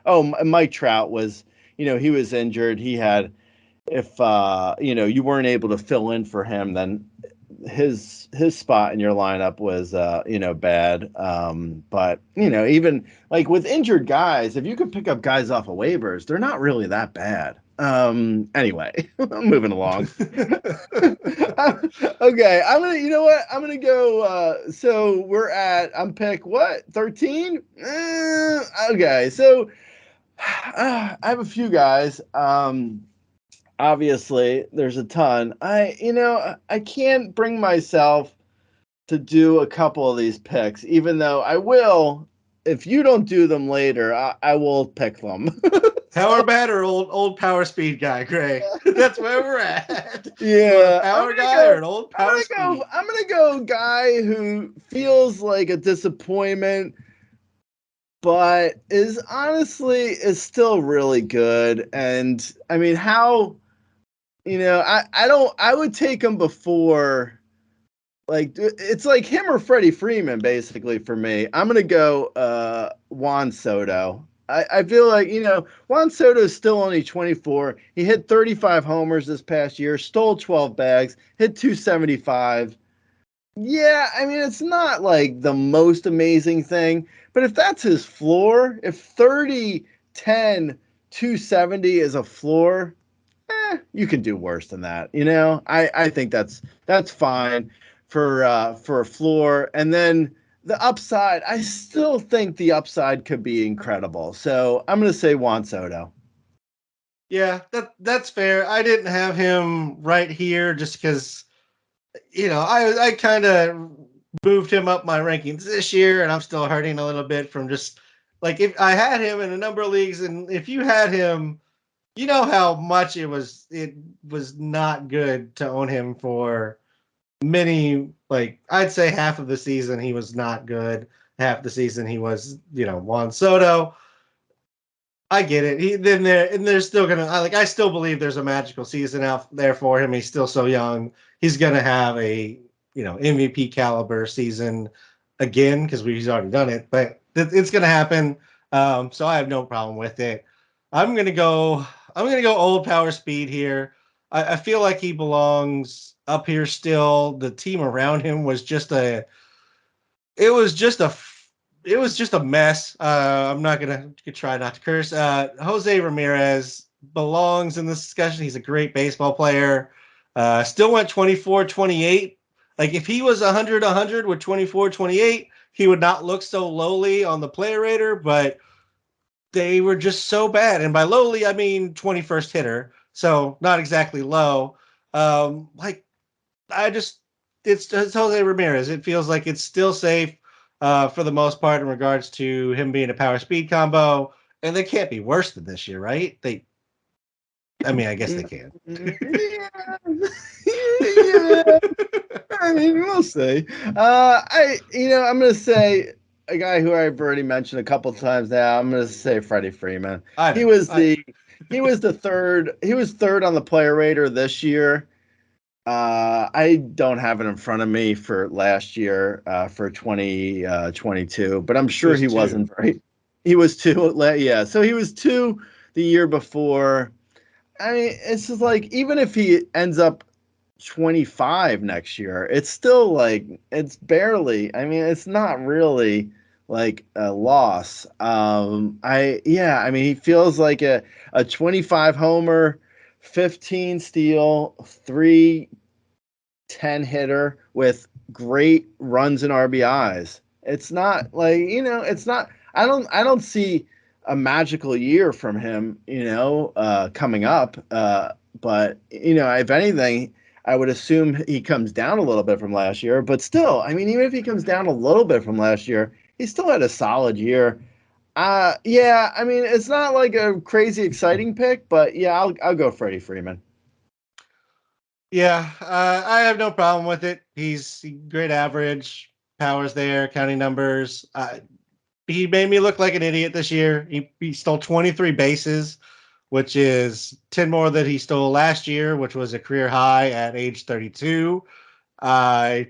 Mike Trout was, he was injured. He had, if you weren't able to fill in for him, then his spot in your lineup was bad. But even like with injured guys, if you could pick up guys off of waivers, they're not really that bad. Anyway, I'm moving along. Okay, I'm gonna, you know what? I'm gonna go. So I'm pick what, 13? Okay, so I have a few guys. Obviously, there's a ton. I can't bring myself to do a couple of these picks, even though I will. If you don't do them later, I will pick them. Power bat or old power speed guy, Greg? That's where we're at. You want a Yeah, power guy or an old power speed? I'm gonna go guy who feels like a disappointment, but is still really good. And I mean, how I don't. I would take him before. Like it's like him or Freddie Freeman, basically for me. I'm gonna go Juan Soto. I feel like Juan Soto is still only 24. He hit 35 homers this past year, stole 12 bags, hit 275. Yeah, I mean it's not like the most amazing thing, but if that's his floor, if 30, 10, 270 is a floor, you can do worse than that. I think that's fine for a floor. And then the upside, I still think the upside could be incredible. So I'm gonna say Juan Soto. Yeah, that's fair. I didn't have him right here just because I kind of moved him up my rankings this year, and I'm still hurting a little bit from just like if I had him in a number of leagues, and if you had him, you know how much it was not good to own him for many, like I'd say half of the season he was not good. Half the season he was, Juan Soto. I get it. They're still gonna I still believe there's a magical season out there for him. He's still so young. He's gonna have a MVP caliber season again because he's already done it. But it's gonna happen. So I have no problem with it. I'm gonna go. I'm gonna go old power speed here. I feel like he belongs up here still. The team around him was just a it was just a it was just a mess. I'm not gonna try not to curse. Jose Ramirez belongs in this discussion. He's a great baseball player. Still went 24-28. Like if he was 100 with 24-28, he would not look so lowly on the player rater. But they were just so bad, and by lowly I mean 21st hitter. So not exactly low. Like I just it's Jose Ramirez. It feels like it's still safe for the most part in regards to him being a power speed combo, and they can't be worse than this year, right? I mean, I guess they can. Yeah. Yeah. I mean, we'll see. I'm gonna say a guy who I've already mentioned a couple times now. I'm gonna say Freddie Freeman. I He know. was he was the third. He was third on the player rater this year. I don't have it in front of me for last year, for 2022, but I'm He sure was he two. wasn't very. He was two. Yeah, so he was two the year before. I mean, it's just like even if he ends up 25 next year, it's still like it's barely. I mean, it's not really like a loss. I mean, he feels like a 25 homer, 15 steal, 310 hitter with great runs and RBIs. It's not like, it's not. I don't see a magical year from him, coming up. But if anything, I would assume he comes down a little bit from last year. But still, I mean, even if he comes down a little bit from last year, he still had a solid year. Yeah, I mean, it's not like a crazy exciting pick, but yeah, I'll go Freddie Freeman. Yeah, I have no problem with it. He's great average, powers there, counting numbers. He made me look like an idiot this year. He stole 23 bases, which is 10 more than he stole last year, which was a career high at age 32. Uh,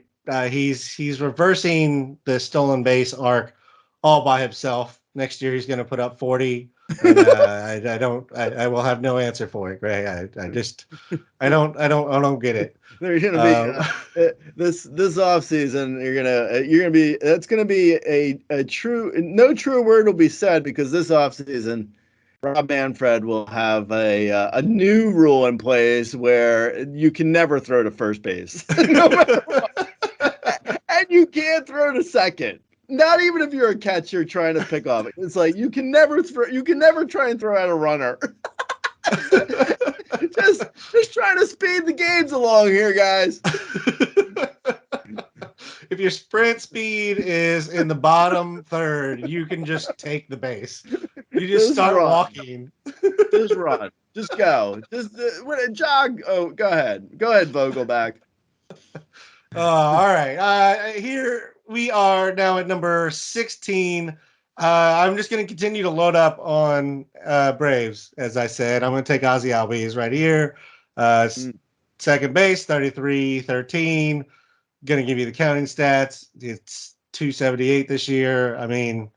he's reversing the stolen base arc all by himself. Next year he's going to put up 40, and I will have no answer for it, Gray. I don't get it. There's gonna be Um, this off season. You're gonna be that's gonna be a true no true word will be said because this off season, Rob Manfred will have a new rule in place where you can never throw to first base, no matter what, and you can't throw to second. Not even if you're a catcher trying to pick off it. It's like you can never try and throw out a runner. just trying to speed the games along here, guys. If your sprint speed is in the bottom third, you can just take the base. You just Just start run. walking. Just run. Just go. Just jog. Oh, go ahead. Go ahead, Vogelback. All right. Here we are now at number 16. I'm just going to continue to load up on Braves, as I said. I'm going to take Ozzy Albies right here. Mm. Second base, 33-13. Going to give you the counting stats. It's 278 this year. I mean,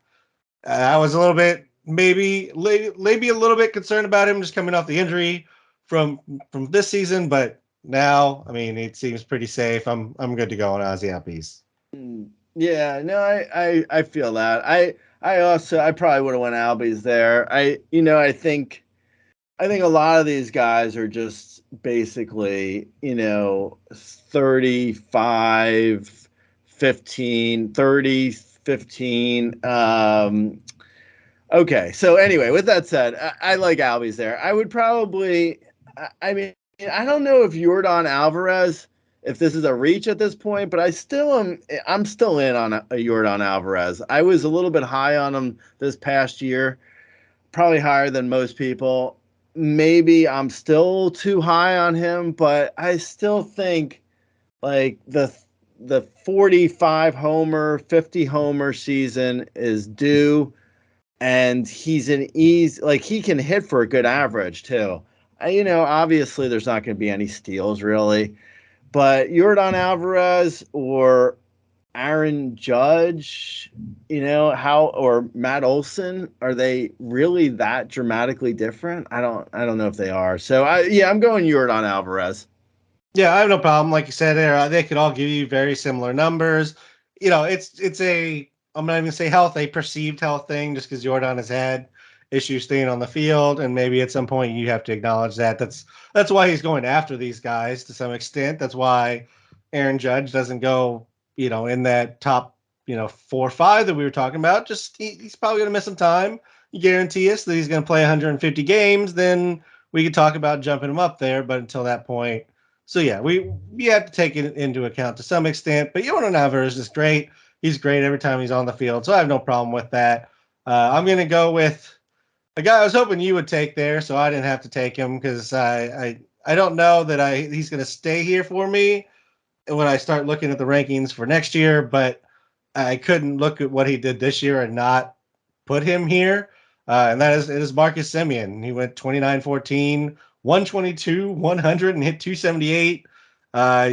I was a little bit, maybe a little bit concerned about him just coming off the injury from this season, but now, I mean, it seems pretty safe. I'm good to go on Ozzy Albies. Yeah, no, I feel that. I probably would have went Albies there. I think a lot of these guys are just basically, 35, 15, 30, 15. Okay. So anyway, with that said, I like Albies there. I would probably, I mean, I don't know if Jordan Alvarez, if this is a reach at this point, but I'm still in on a Jordan Alvarez. I was a little bit high on him this past year, probably higher than most people. Maybe I'm still too high on him, but I still think like the 45 homer, 50 homer season is due, and he's an easy like he can hit for a good average too. Obviously there's not going to be any steals really, but Jordan Alvarez or Aaron Judge, how or Matt Olson, are they really that dramatically different? I don't know if they are. So I'm going Jordan Alvarez. Yeah, I have no problem. Like you said, they could all give you very similar numbers. It's a, I'm not even say health, a perceived health thing, just because Jordan has had issues staying on the field, and maybe at some point you have to acknowledge that. That's why he's going after these guys to some extent. That's why Aaron Judge doesn't go, in that top, 4 or 5 that we were talking about. Just he's probably going to miss some time. You guarantee us that he's going to play 150 games, then we could talk about jumping him up there. But until that point, so yeah, we have to take it into account to some extent. But Jordan Alvarez is great. He's great every time he's on the field, so I have no problem with that. I'm going to go with a guy I was hoping you would take there, so I didn't have to take him because I don't know that he's going to stay here for me when I start looking at the rankings for next year. But I couldn't look at what he did this year and not put him here. And it is Marcus Semien. He went 29-14, 122, 100, and hit 278.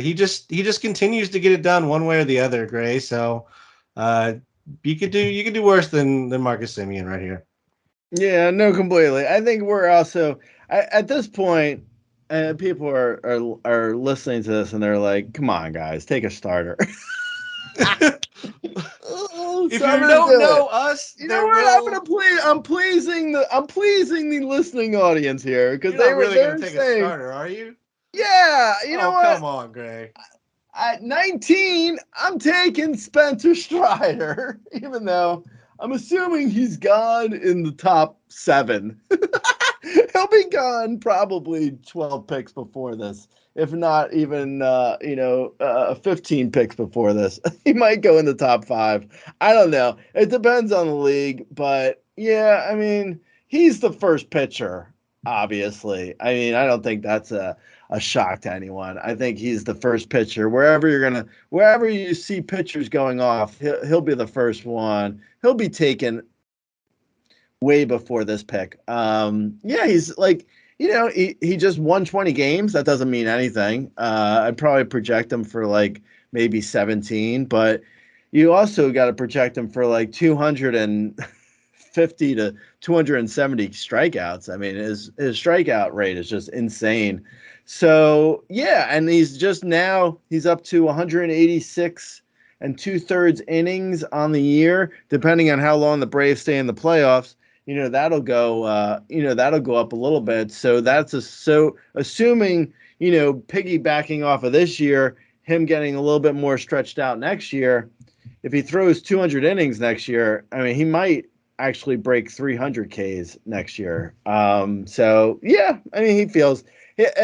He just continues to get it done one way or the other, Gray. So uh, you could do worse than Marcus Semien right here. Yeah, no, completely. I think we're also at this point, people are listening to this and they're like, "Come on, guys, take a starter." Oh, If so I'm you gonna don't do it. know us, You know there what? will I'm pleasing the listening audience here because you're not really going they're to take a saying, starter, are you? yeah, you know Oh, what? come on, Gray. At 19, I'm taking Spencer Strider, even though I'm assuming he's gone in the top 7. He'll be gone probably 12 picks before this, if not even 15 picks before this. He might go in the top 5. I don't know. It depends on the league, but yeah, I mean, he's the first pitcher. obviously. I mean, I don't think that's a shock to anyone. I think he's the first pitcher. Wherever you see pitchers going off, he'll be the first one. He'll be taken way before this pick. Yeah, he's like, he just won 20 games. That doesn't mean anything. I'd probably project him for like maybe 17, but you also got to project him for like 250 to 270 strikeouts. I mean, his strikeout rate is just insane. So yeah, and he's up to 186 and 2/3 innings on the year, depending on how long the Braves stay in the playoffs. That'll go up a little bit. So so assuming, piggybacking off of this year, him getting a little bit more stretched out next year. If he throws 200 innings next year, I mean, he might actually break 300 Ks next year. So yeah, I mean,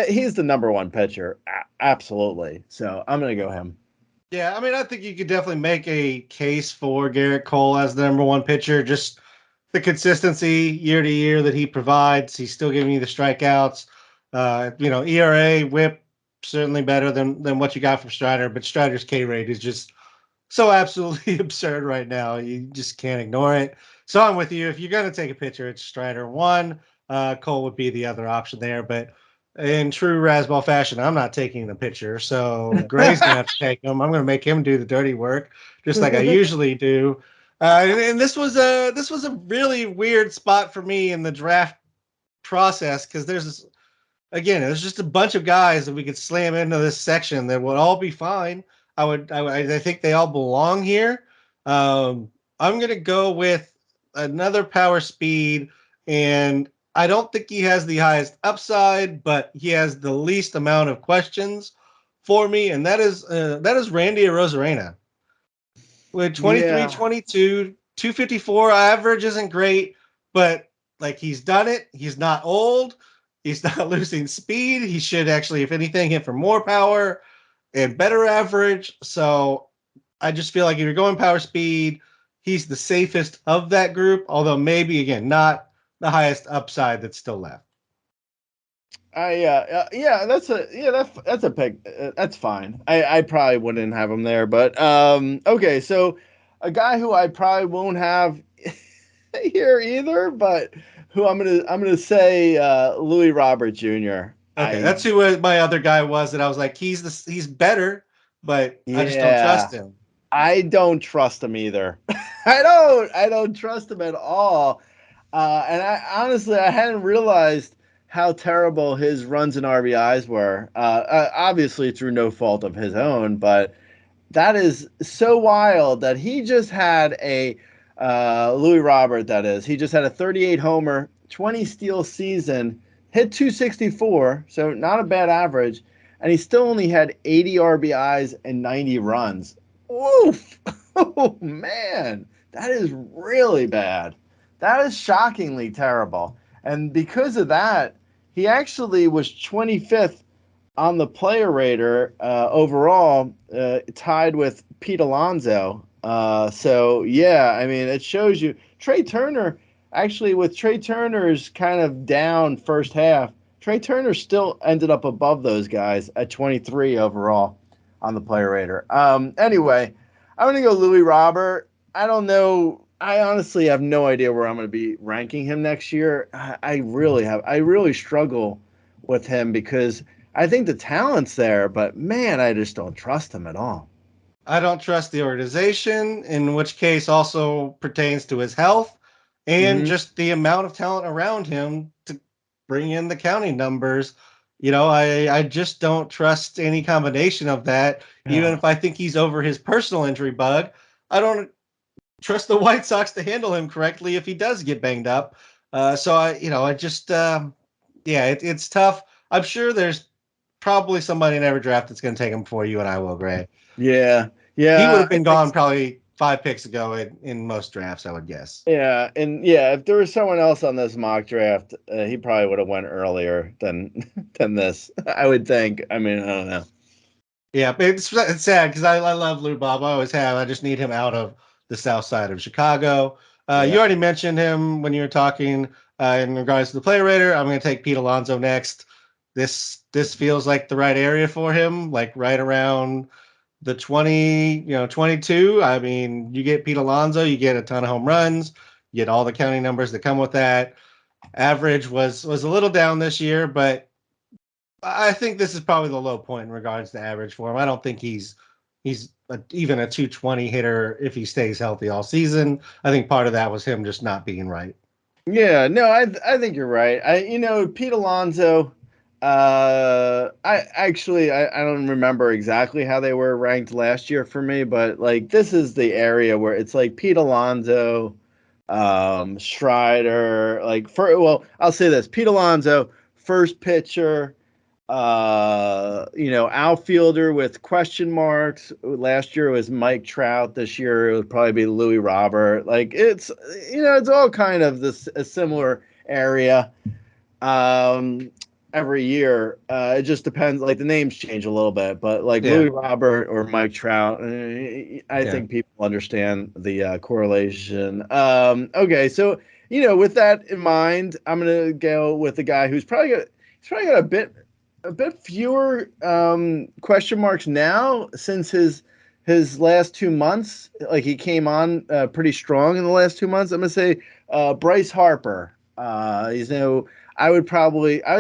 he's the number one pitcher, absolutely. So I'm gonna go him. Yeah, I mean, I think you could definitely make a case for Garrett Cole as the number one pitcher. Just the consistency year to year that he provides. He's still giving you the strikeouts. ERA, WHIP, certainly better than what you got from Strider, but Strider's K rate is just so absolutely absurd right now. You just can't ignore it. So I'm with you. If you're going to take a pitcher, it's Strider one. Cole would be the other option there. But in true Rasball fashion, I'm not taking the pitcher. So Gray's going to have to take him. I'm going to make him do the dirty work, just like I usually do. And this was a really weird spot for me in the draft process because there's just a bunch of guys that we could slam into this section that would all be fine. I think they all belong here. I'm gonna go with another power speed, and I don't think he has the highest upside, but he has the least amount of questions for me, and that is Randy Arozarena with 23, Yeah. 22, 254 average isn't great, but like he's done it. He's not old. He's not losing speed. He should actually, if anything, hit for more power and better average. So I just feel like if you're going power speed, he's the safest of that group, although maybe again, not the highest upside that's still left. That's a pick. That's fine. I probably wouldn't have him there, but okay. So a guy who I probably won't have here either, but who I'm gonna say Louis Robert Jr. Okay, that's who my other guy was that I was like, he's better, but I just don't Yeah, trust him. I don't trust him either. I don't trust him at all. And I hadn't realized how terrible his runs and RBIs were. Obviously through no fault of his own, but that is so wild that he just had a Louis Robert. That is, he just had a 38 homer, 20 steal season, hit 264, so not a bad average, and he still only had 80 RBIs and 90 runs. Woof! Oh man, that is really bad. That is shockingly terrible. And because of that, he actually was 25th on the player rater overall, tied with Pete Alonso. So yeah, I mean, it shows you Trey Turner. Actually, with Trey Turner's kind of down first half, Trey Turner still ended up above those guys at 23 overall on the player rater. Anyway, I'm gonna go Louis Robert. I don't know. I honestly have no idea where I'm going to be ranking him next year. I really have. I really struggle with him because I think the talent's there, but man, I just don't trust him at all. I don't trust the organization, in which case also pertains to his health and Hmm. just the amount of talent around him to bring in the counting numbers. I just don't trust any combination of that. Even Yeah. if I think he's over his personal injury bug, I don't trust the White Sox to handle him correctly if he does get banged up. So I just, yeah, it's tough. I'm sure there's probably somebody in every draft that's going to take him before you and I will, Gray. Yeah. He would Yeah. have been gone probably 5 picks ago in most drafts, I would guess. Yeah. And yeah, if there was someone else on this mock draft, he probably would have went earlier than than this. I would think. I mean, I don't know. Yeah, but it's sad because I love Lou Bob. I always have. I just need him out of the south side of Chicago. You Yeah. already mentioned him when you were talking In regards to the player rater, I'm going to take Pete Alonso next. This feels like the right area for him, like right around the 22. I mean, you get Pete Alonso, you get a ton of home runs, you get all the counting numbers that come with that. Average was a little down this year, but I think this is probably the low point in regards to average for him. I don't think he's even a 220 hitter if he stays healthy all season. I think part of that was him just not being right. Yeah, no, I think you're right. Pete Alonso. I don't remember exactly how they were ranked last year for me, but like this is the area where it's like Pete Alonso, Strider, I'll say this: Pete Alonso, first pitcher, outfielder with question marks. Last year was Mike Trout. This year it would probably be Louis Robert. Like it's all kind of a similar area. Um, every year, it just depends. Like the names change a little bit, but like Yeah, Louis Robert or Mike Trout, I yeah, think people understand the correlation. Okay, so with that in mind, I'm gonna go with the guy he's probably got a bit fewer question marks now since his last 2 months. Like he came on pretty strong in the last 2 months. I'm gonna say Bryce Harper. He's I would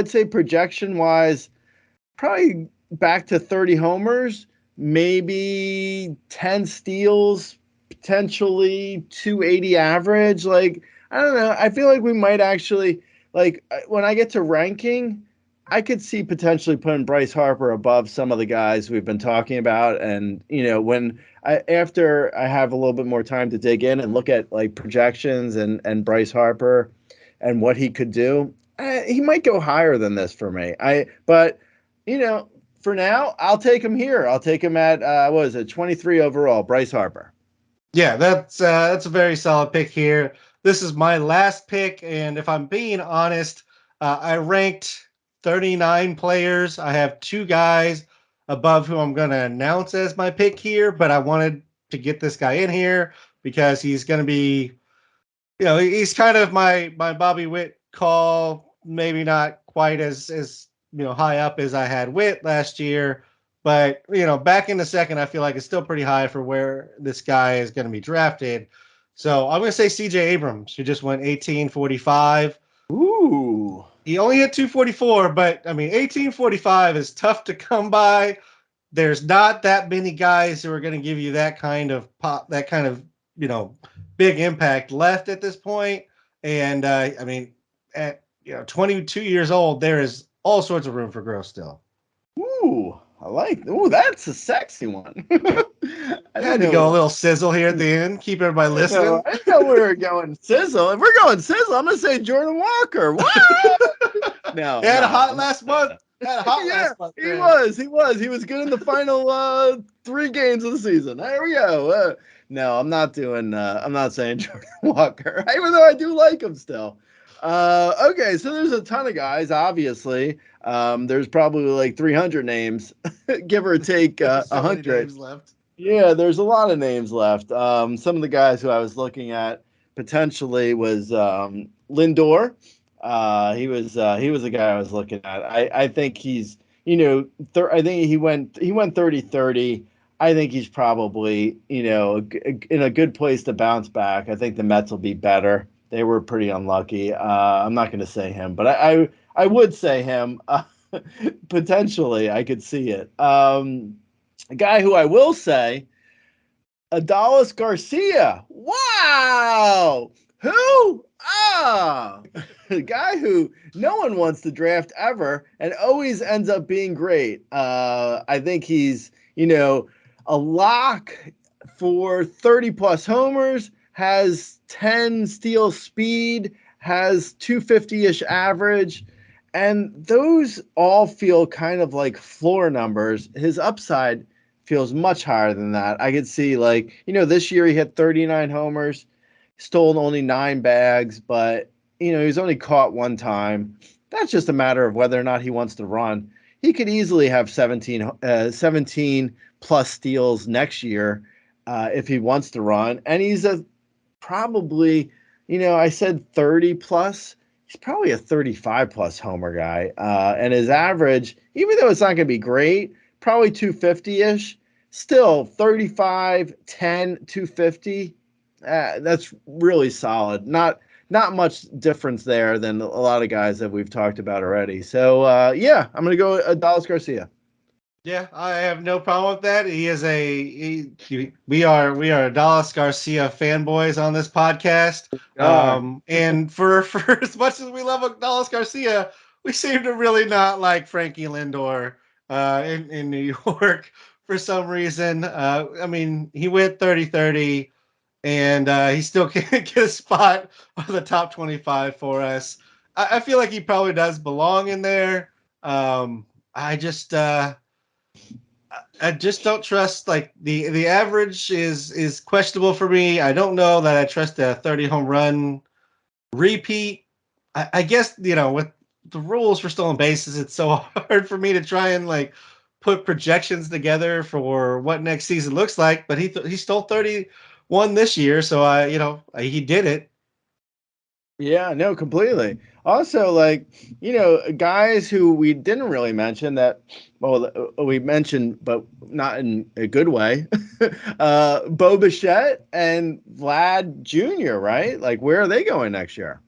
say projection wise, probably back to 30 homers, maybe 10 steals, potentially 280 average. Like, I don't know. I feel like we might actually, like, when I get to ranking, I could see potentially putting Bryce Harper above some of the guys we've been talking about. And, after I have a little bit more time to dig in and look at like projections and Bryce Harper and what he could do, he might go higher than this for me. But for now, I'll take him here. I'll take him at what is it, 23 overall, Bryce Harper. yeah. That's a very solid pick here. This is my last pick, and if I'm being honest, I ranked 39 players. I have two guys above who I'm going to announce as my pick here, but I wanted to get this guy in here because he's going to be, he's kind of my Bobby Witt call. Maybe not quite as high up as I had Witt last year, but back in the second, I feel like it's still pretty high for where this guy is going to be drafted. So I'm going to say C.J. Abrams, who just went 1845. Ooh. He only hit 244, but I mean 1845 is tough to come by. There's not that many guys who are going to give you that kind of pop, that kind of you know big impact left at this point. And I mean, at 22 years old, there is all sorts of room for growth still. Ooh. Ooh, that's a sexy one. I didn't Had to go a know. little sizzle here at the end, keep everybody listening. I didn't know we were going sizzle. If we're going sizzle, I'm gonna say Jordan Walker. What? No, He had a no. hot last month. Had a hot Yeah, last month he there. was. He was good in the final 3 games of the season. There we go. No, I'm not doing. I'm not saying Jordan Walker, even though I do like him still. Okay, so there's a ton of guys. Obviously, there's probably like 300 names, give or take So many 100. names left. Yeah, there's a lot of names left. Some of the guys who I was looking at potentially was Lindor. He was a guy I was looking at. I think he's I think he went 30-30. I think he's probably in a good place to bounce back. I think the Mets will be better. They were pretty unlucky. I'm not going to say him, but I would say him. Potentially, I could see it. A guy who I will say, Adalis Garcia. Wow. Who? Ah, a guy who no one wants to draft ever and always ends up being great. I think he's, a lock for 30 plus homers, has 10 steal speed, has 250-ish average. And those all feel kind of like floor numbers. His upside feels much higher than that. I could see this year he had 39 homers, stolen only 9 bags, but he's only caught one time. That's just a matter of whether or not he wants to run. He could easily have 17 plus steals next year if he wants to run. And he's probably, I said 30 plus. he's probably a 35 plus homer guy. And his average, even though it's not going to be great, probably 250 ish, still 35, 10, 250. That's really solid. Not much difference there than a lot of guys that we've talked about already. So yeah, I'm gonna go Dallas Garcia. Yeah, I have no problem with that. He is we are Dallas Garcia fanboys on this podcast. Are. And for as much as we love Dallas Garcia, we seem to really not like Frankie Lindor in New York for some reason. I mean, he went 30-30 and he still can't get a spot on the top 25 for us. I feel like he probably does belong in there. I just I just don't trust, like, the average is questionable for me. I don't know that I trust a 30 home run repeat. I guess, with the rules for stolen bases, it's so hard for me to try and like put projections together for what next season looks like. But he stole 31 this year, so he did it. Yeah, no, completely. Also, like, guys who we didn't really mention that, well, we mentioned, but not in a good way. Bo Bichette and Vlad Jr., right? Like, where are they going next year?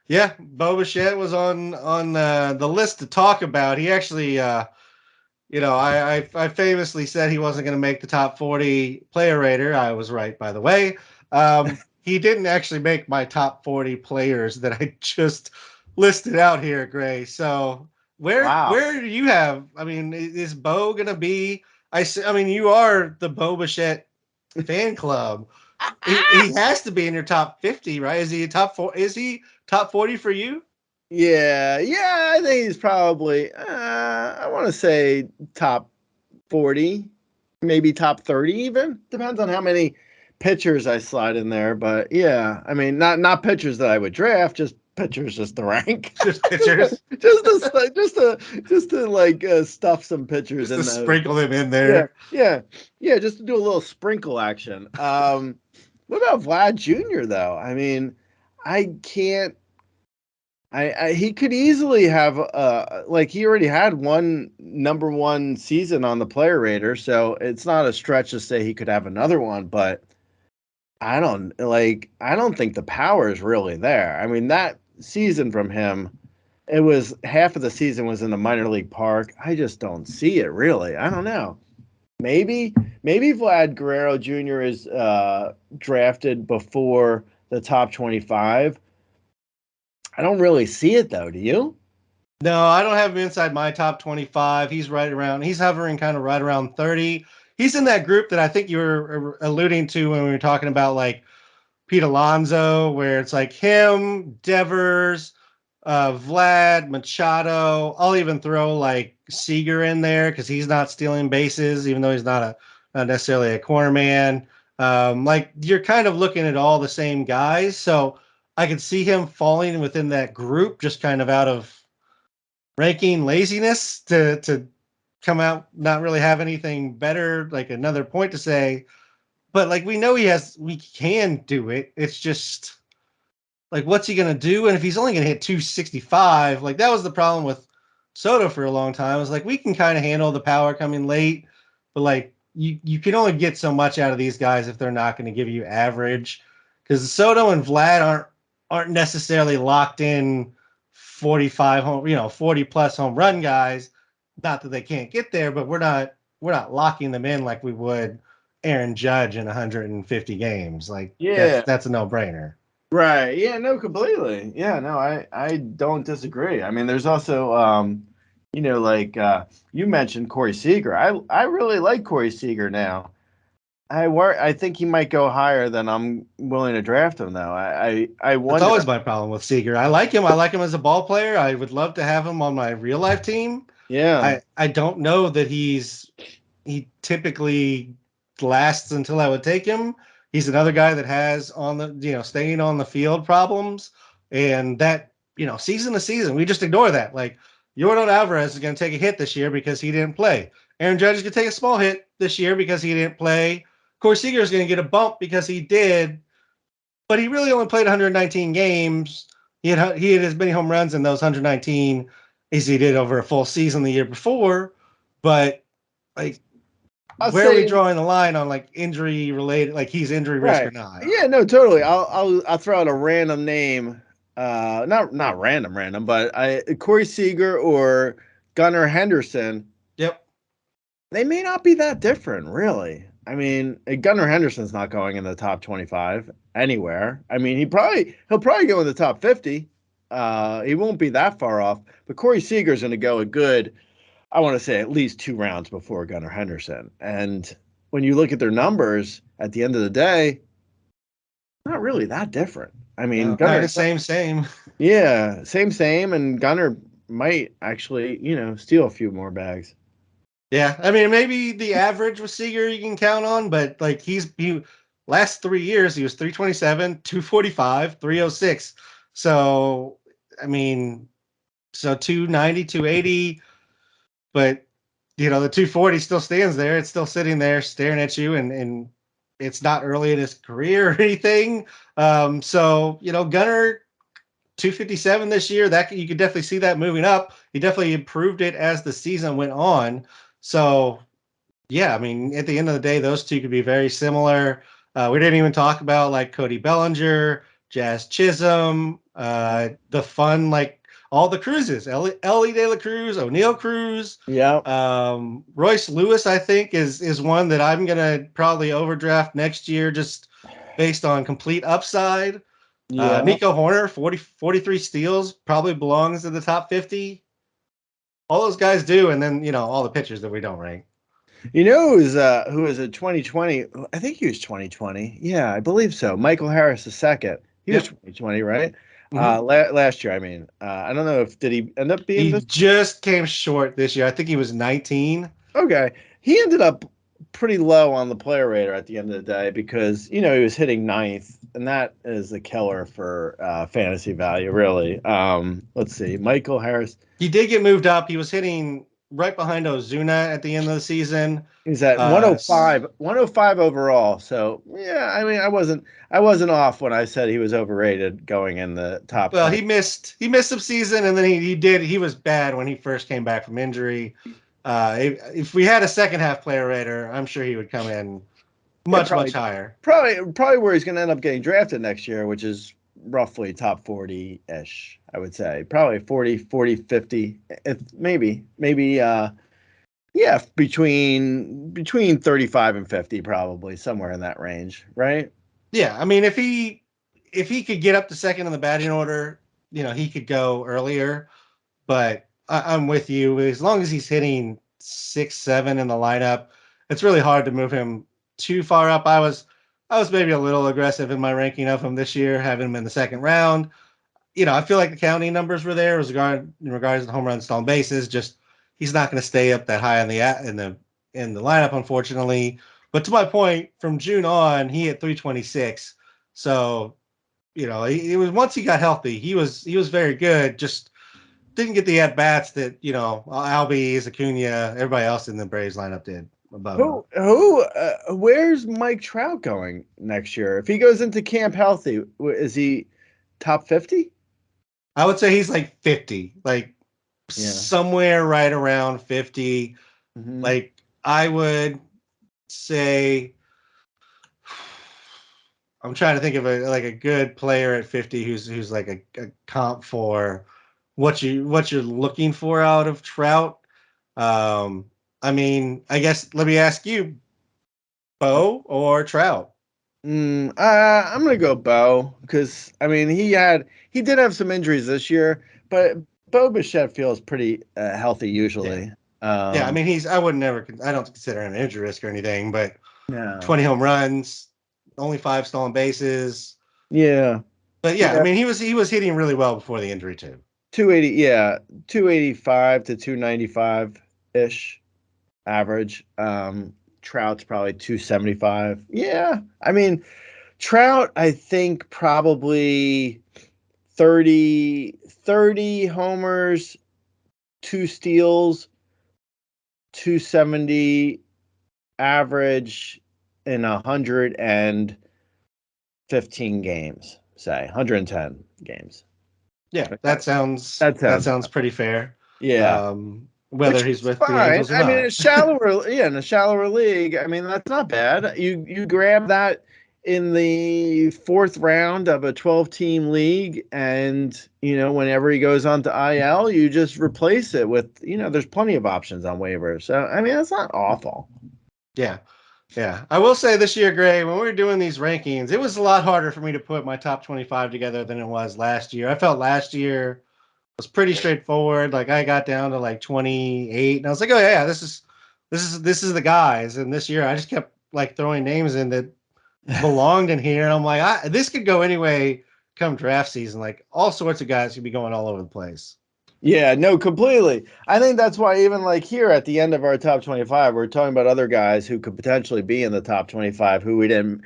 Yeah, Bo Bichette was on the list to talk about. He actually, I famously said he wasn't going to make the top 40 player rater. I was right, by the way. He didn't actually make my top 40 players that I just listed out here, Gray. So Wow. where do you have? I mean, is Bo going to be? I mean, you are the Bo Bichette fan club. He has to be in your top 50, right? Is he top four? Is he top 40 for you? Yeah, I think he's probably, I want to say top 40, maybe top 30 even. Depends on how many pitchers I slide in there. But yeah, I mean, not pitchers that I would draft, just pitchers just to rank. Just pitchers. just to like stuff some pitchers Just to in those. sprinkle him in Yeah, there. yeah, just to do a little sprinkle action. What about Vlad Jr. though? I mean, I can't he could easily have like he already had one number one season on the player rater, so it's not a stretch to say he could have another one, but I don't think the power is really there. I mean, that season from him, it was half of the season was in the minor league park. I just don't see it really. I don't know. Maybe maybe Vlad Guerrero Jr. is drafted before the top 25. I don't really see it though. Do you? No, I don't have him inside my top 25. He's hovering kind of right around 30. He's in that group that I think you were alluding to when we were talking about like Pete Alonso, where it's like him, Devers, Vlad, Machado. I'll even throw like Seager in there because he's not stealing bases, even though he's not necessarily a corner man. Like you're kind of looking at all the same guys, so I could see him falling within that group, just kind of out of ranking laziness to come out not really have anything better, like another point to say. But like we can do it. It's just like what's he gonna do? And if he's only gonna hit 265, like that was the problem with Soto for a long time. It was like we can kind of handle the power coming late, but like you can only get so much out of these guys if they're not going to give you average. Because Soto and Vlad aren't necessarily locked in 45 home, 40 plus home run guys. Not that they can't get there, but we're not locking them in like we would Aaron Judge in 150 games. Like Yeah. that's a no brainer. Right. Yeah, no, completely. Yeah, no, I don't disagree. I mean, there's also like you mentioned Corey Seager. I really like Corey Seager now. I think he might go higher than I'm willing to draft him though. I That's wonder. always my problem with Seager. I like him. I like him as a ball player. I would love to have him on my real life team. Yeah. I don't know that he typically lasts until I would take him. He's another guy that has on the staying on the field problems, and that season to season we just ignore that. Like Yordan Alvarez is going to take a hit this year because he didn't play. Aaron Judge is going to take a small hit this year because he didn't play. Corey Seager is going to get a bump because he did, but he really only played 119 games. he had as many home runs in those 119 as he did over a full season the year before, but like I'll where are we say drawing the line on like injury related, like he's injury risk or right. not? Yeah, no, totally. I'll throw out a random name. Not random, but Corey Seager or Gunnar Henderson. Yep. They may not be that different, really. I mean, Gunnar Henderson's not going in the top 25 anywhere. I mean, he'll probably go in the top 50. He won't be that far off. But Corey Seager's going to go a good, I want to say, at least 2 rounds before Gunnar Henderson. And when you look at their numbers at the end of the day, not really that different. I mean, No, kind Gunnar, of same. yeah, same, and Gunnar might actually, steal a few more bags. Yeah, I mean maybe the average with Seager you can count on, but like he last 3 years he was 327, 245, 306. So I mean, so 290, 280, but the 240 still stands there. It's still sitting there staring at you, and it's not early in his career or anything. So Gunner 257 this year. That you could definitely see that moving up. He definitely improved it as the season went on. So yeah, I mean, at the end of the day, those two could be very similar. We didn't even talk about like Cody Bellinger, Jazz Chisholm, the fun, like all the cruises, Ellie De La Cruz, O'Neill Cruz, Yeah, Royce Lewis, I think is one that I'm gonna probably overdraft next year just based on complete upside. yeah. Nico Horner, 43 steals, probably belongs in the top 50. All those guys do, and then all the pitchers that we don't rank. Who was a 2020? I think he was 2020. Yeah, I believe so. Michael Harris the second. He was Yep. 2020, right? Mm-hmm. Last year, I mean. I don't know if did he end up being He this. just came short this year. I think he was 19. Okay. He ended up pretty low on the player radar at the end of the day because, he was hitting ninth, and that is a killer for fantasy value, really. Let's see. Michael Harris. He did get moved up. He was hitting right behind Ozuna at the end of the season. He's at Uh, 105, 105 overall. So yeah, I mean, I wasn't off when I said he was overrated going in the top well, 20. he missed some season, and then he was bad when he first came back from injury. If we had a second half player rater, I'm sure he would come in Yeah, much higher. probably where he's going to end up getting drafted next year, which is roughly top 40-ish, I would say. Probably 40, 50, maybe yeah, between 35 and 50 probably somewhere in that range, right? Yeah, I mean, if he could get up to second in the batting order, he could go earlier. But I'm with you. As long as he's hitting 6, 7 in the lineup, it's really hard to move him too far up. I was maybe a little aggressive in my ranking of him this year, having him in the second round. I feel like the counting numbers were there in regards to home runs, stolen bases. Just he's not going to stay up that high in the lineup, unfortunately. But to my point, from June on, he hit 326. So it was once he got healthy, he was very good. Just didn't get the at bats that Albies, Acuna, everybody else in the Braves lineup did above him. Where's Mike Trout going next year? If he goes into camp healthy, is he top 50? I would say he's like 50, like Yeah. somewhere right around 50. Hmm. Like I would say, I'm trying to think of a good player at 50 who's like a comp for what you're looking for out of Trout. Um, I mean, I guess let me ask you, Bo or Trout? I'm gonna go Bo because I mean he did have some injuries this year, but Bo Bichette feels pretty healthy Yeah. usually. Yeah, I Um, mean, I don't consider him an injury risk or anything, but no, 20 home runs, only 5 stolen bases. yeah, But yeah, I yeah, mean, he was hitting really well before the injury too. 280, yeah, 285 to 295 ish average. Trout's probably 275. Yeah, I mean Trout, I think probably 30 homers, 2 steals, 270 average in 115 games, say 110 games. Yeah, That that sounds sounds pretty fair. yeah. Whether Which he's is with the fine. Angels or I mean, not. in a shallower league, I mean, that's not bad. You grab that in the fourth round of a 12-team league, and whenever he goes on to IL, you just replace it with, there's plenty of options on waivers. So I mean, that's not awful. Yeah. Yeah. I will say this year, Gray, when we were doing these rankings, it was a lot harder for me to put my top 25 together than it was last year. I felt last year was pretty straightforward. Like I got down to like 28 and I was like, oh yeah, this is the guys. And this year I just kept like throwing names in that belonged in here. And I'm like, this could go anyway come draft season. Like all sorts of guys could be going all over the place. Yeah, no, completely. I think that's why even like here at the end of our top 25, we're talking about other guys who could potentially be in the top 25 who we didn't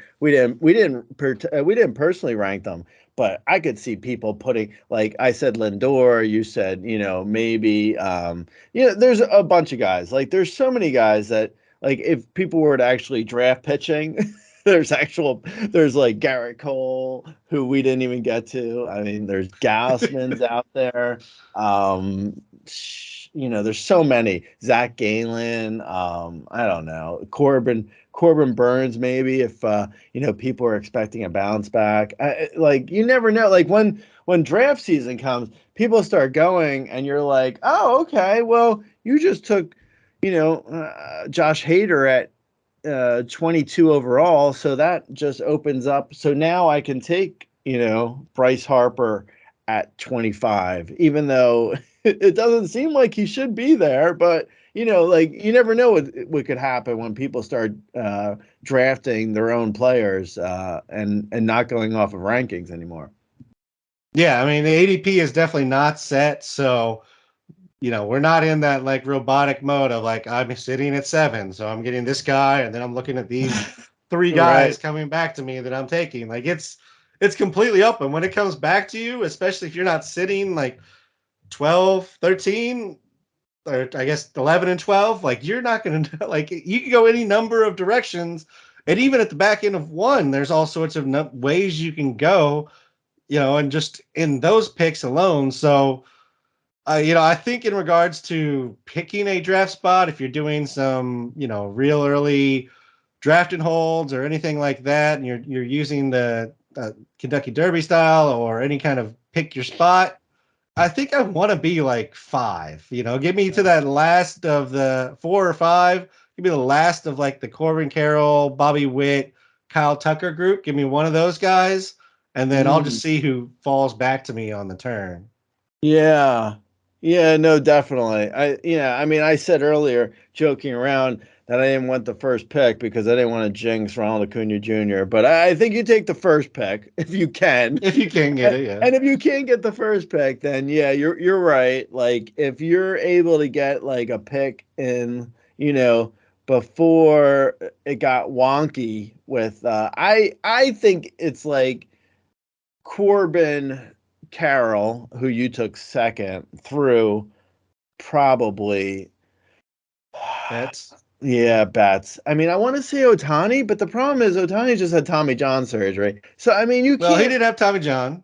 personally rank them, but I could see people putting, like I said Lindor, you said, maybe there's a bunch of guys. Like there's so many guys that like if people were to actually draft pitching, there's like Garrett Cole who we didn't even get to. I mean, there's Gausman's out there. Um, there's so many. Zach Galen. I don't know. Corbin Burns, maybe if people are expecting a bounce back. Like you never know. Like when draft season comes, people start going, and you're like, oh, okay. Well, you just took, Josh Hader at 22 overall, so that just opens up. So now I can take, Bryce Harper at 25, even though it doesn't seem like he should be there. But like you never know what could happen when people start drafting their own players and not going off of rankings anymore. Yeah, I mean the ADP is definitely not set, so we're not in that like robotic mode of like I'm sitting at 7, so I'm getting this guy, and then I'm looking at these three Right. guys coming back to me that I'm taking. Like it's completely open when it comes back to you, especially if you're not sitting like 12, 13, or I guess 11 and 12. Like you're not going to like you can go any number of directions, and even at the back end of one, there's all sorts of ways you can go. And just in those picks alone, so I think in regards to picking a draft spot, if you're doing some, real early draft and holds or anything like that, and you're using the Kentucky Derby style or any kind of pick your spot, I think I want to be like 5. Give me to that last of the 4 or 5. Give me the last of like the Corbin Carroll, Bobby Witt, Kyle Tucker group. Give me one of those guys, and then I'll just Mm. see who falls back to me on the turn. Yeah. Yeah, no, definitely. I mean, I said earlier, joking around, that I didn't want the first pick because I didn't want to jinx Ronald Acuna Jr. But I think you take the first pick if you can. If you can get it, yeah. And if you can't get the first pick, then yeah, you're right. Like if you're able to get like a pick in, before it got wonky with I think it's like Corbin Carroll, who you took second, through probably, That's yeah, bets. I mean, I want to say Otani, but the problem is Otani just had Tommy John surgery. So I mean, you Well, he can't. did have Tommy John.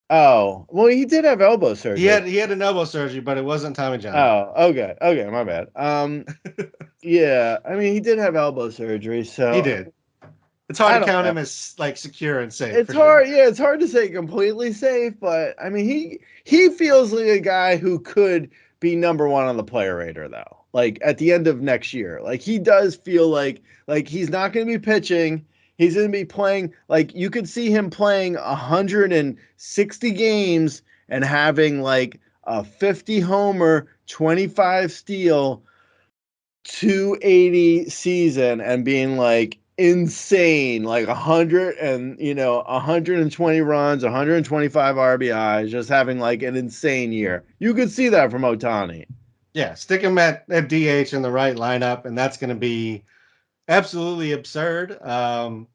Oh, well, he did have elbow He surgery. had he had an elbow surgery, but it wasn't Tommy John. Oh, okay, okay, my bad. Yeah, I mean, he did have elbow surgery, He so did. It's hard I to don't count know. him as like secure and safe It's for sure. hard, yeah, it's hard to say completely safe, but I mean, he feels like a guy who could be number one on the player radar, though. Like at the end of next year, like he does feel like he's not going to be pitching. He's going to be playing. Like you could see him playing 160 games and having like a 50 homer, 25 steal, 280 season and being like insane, like 100 and 120 runs, 125 RBIs, just having like an insane year. You could see that from Otani. Yeah, stick him at DH in the right lineup, and that's going to be absolutely absurd.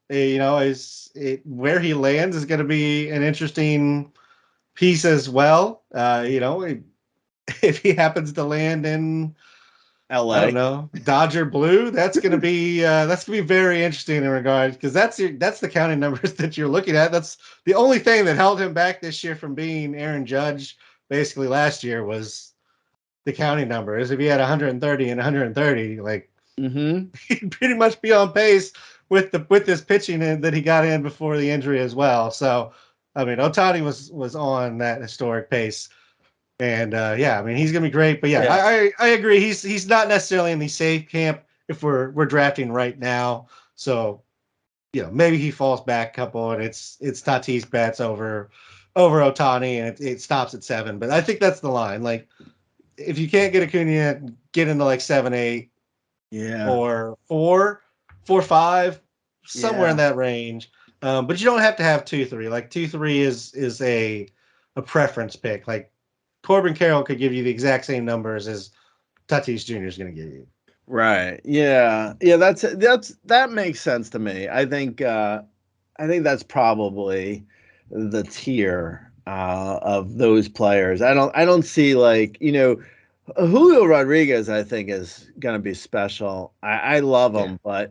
Is it where he lands is going to be an interesting piece as well. If he happens to land in I don't LA. know, Dodger blue. That's gonna be very interesting in regards because that's the counting numbers that you're looking at. That's the only thing that held him back this year from being Aaron Judge. Basically, last year was the counting numbers. If he had 130 and 130, like Mm-hmm. he'd pretty much be on pace with this pitching that he got in before the injury as well. So, I mean, Otani was on that historic pace. And yeah, I mean he's gonna be great, but yeah, Yeah. I agree. He's not necessarily in the safe camp if we're drafting right now. So maybe he falls back a couple, and it's Tatis bets over Otani, and it stops at 7. But I think that's the line. Like if you can't get Acuna, get into like 7, 8, Yeah. or 4, 5, somewhere in Yeah. that range. But you don't have to have 2, 3. Like 2, 3 is a preference pick. Like Corbin Carroll could give you the exact same numbers as Tatis Jr. is going to give you. Right. Yeah. Yeah. That makes sense to me. I think that's probably the tier of those players. I don't see like Julio Rodriguez. I think is gonna be special. I love Yeah. him, but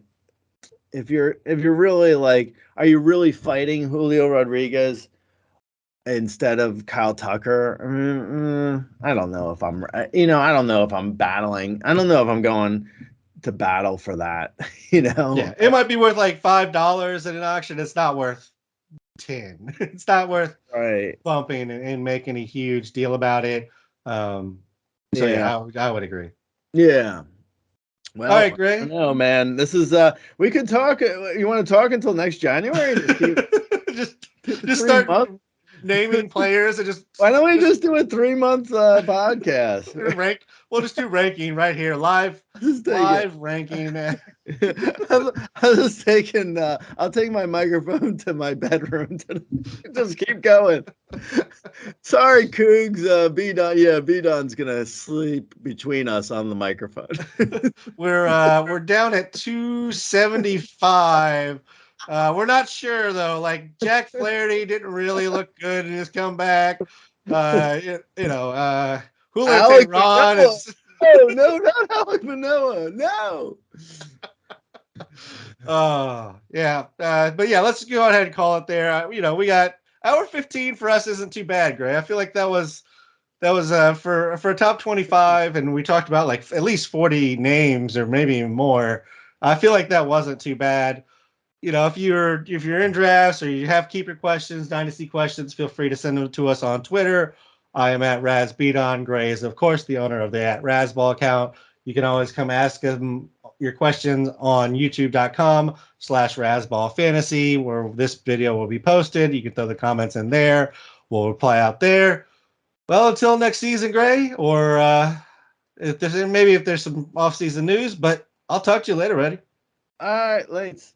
if you're really like, are you really fighting Julio Rodriguez instead of Kyle Tucker? I don't know if I'm I don't know if I'm battling. I don't know if I'm going to battle for that. Yeah. It might be worth like $5 at an auction. It's not worth 10. It's not worth Right. bumping and making a huge deal about it. So Yeah. yeah, I would agree. Yeah. All Well, right, I don't Gray. know, man. This is we could talk. You want to talk until next January? Just keep just just 3 months. start naming players and Why don't we just just do a 3 month podcast? rank. We'll just do ranking right here, Just take it. live ranking. I was taking. I'll take my microphone to my bedroom to just keep going. Sorry, Cougs. B Don. Yeah, B Don's gonna sleep between us on the microphone. We're down at 275. We're not sure though. Like Jack Flaherty didn't really look good in his comeback. Julio Alec Tehran Manoa. is Oh no, not Alec Manoa. No. oh yeah. But yeah, let's go ahead and call it there. We got hour 15 for us isn't too bad, Gray. I feel like that was for a top 25, and we talked about like at least 40 names or maybe even more. I feel like that wasn't too bad. If you're in drafts or you have keeper questions, dynasty questions, feel free to send them to us on Twitter. I am at RazBeaton. Gray is, of course, the owner of the at Razball account. You can always come ask him your questions on youtube.com/RazballFantasy, where this video will be posted. You can throw the comments in there. We'll reply out there. Well, until next season, Gray, or if there's some off-season news, but I'll talk to you later, buddy. All right, Lates.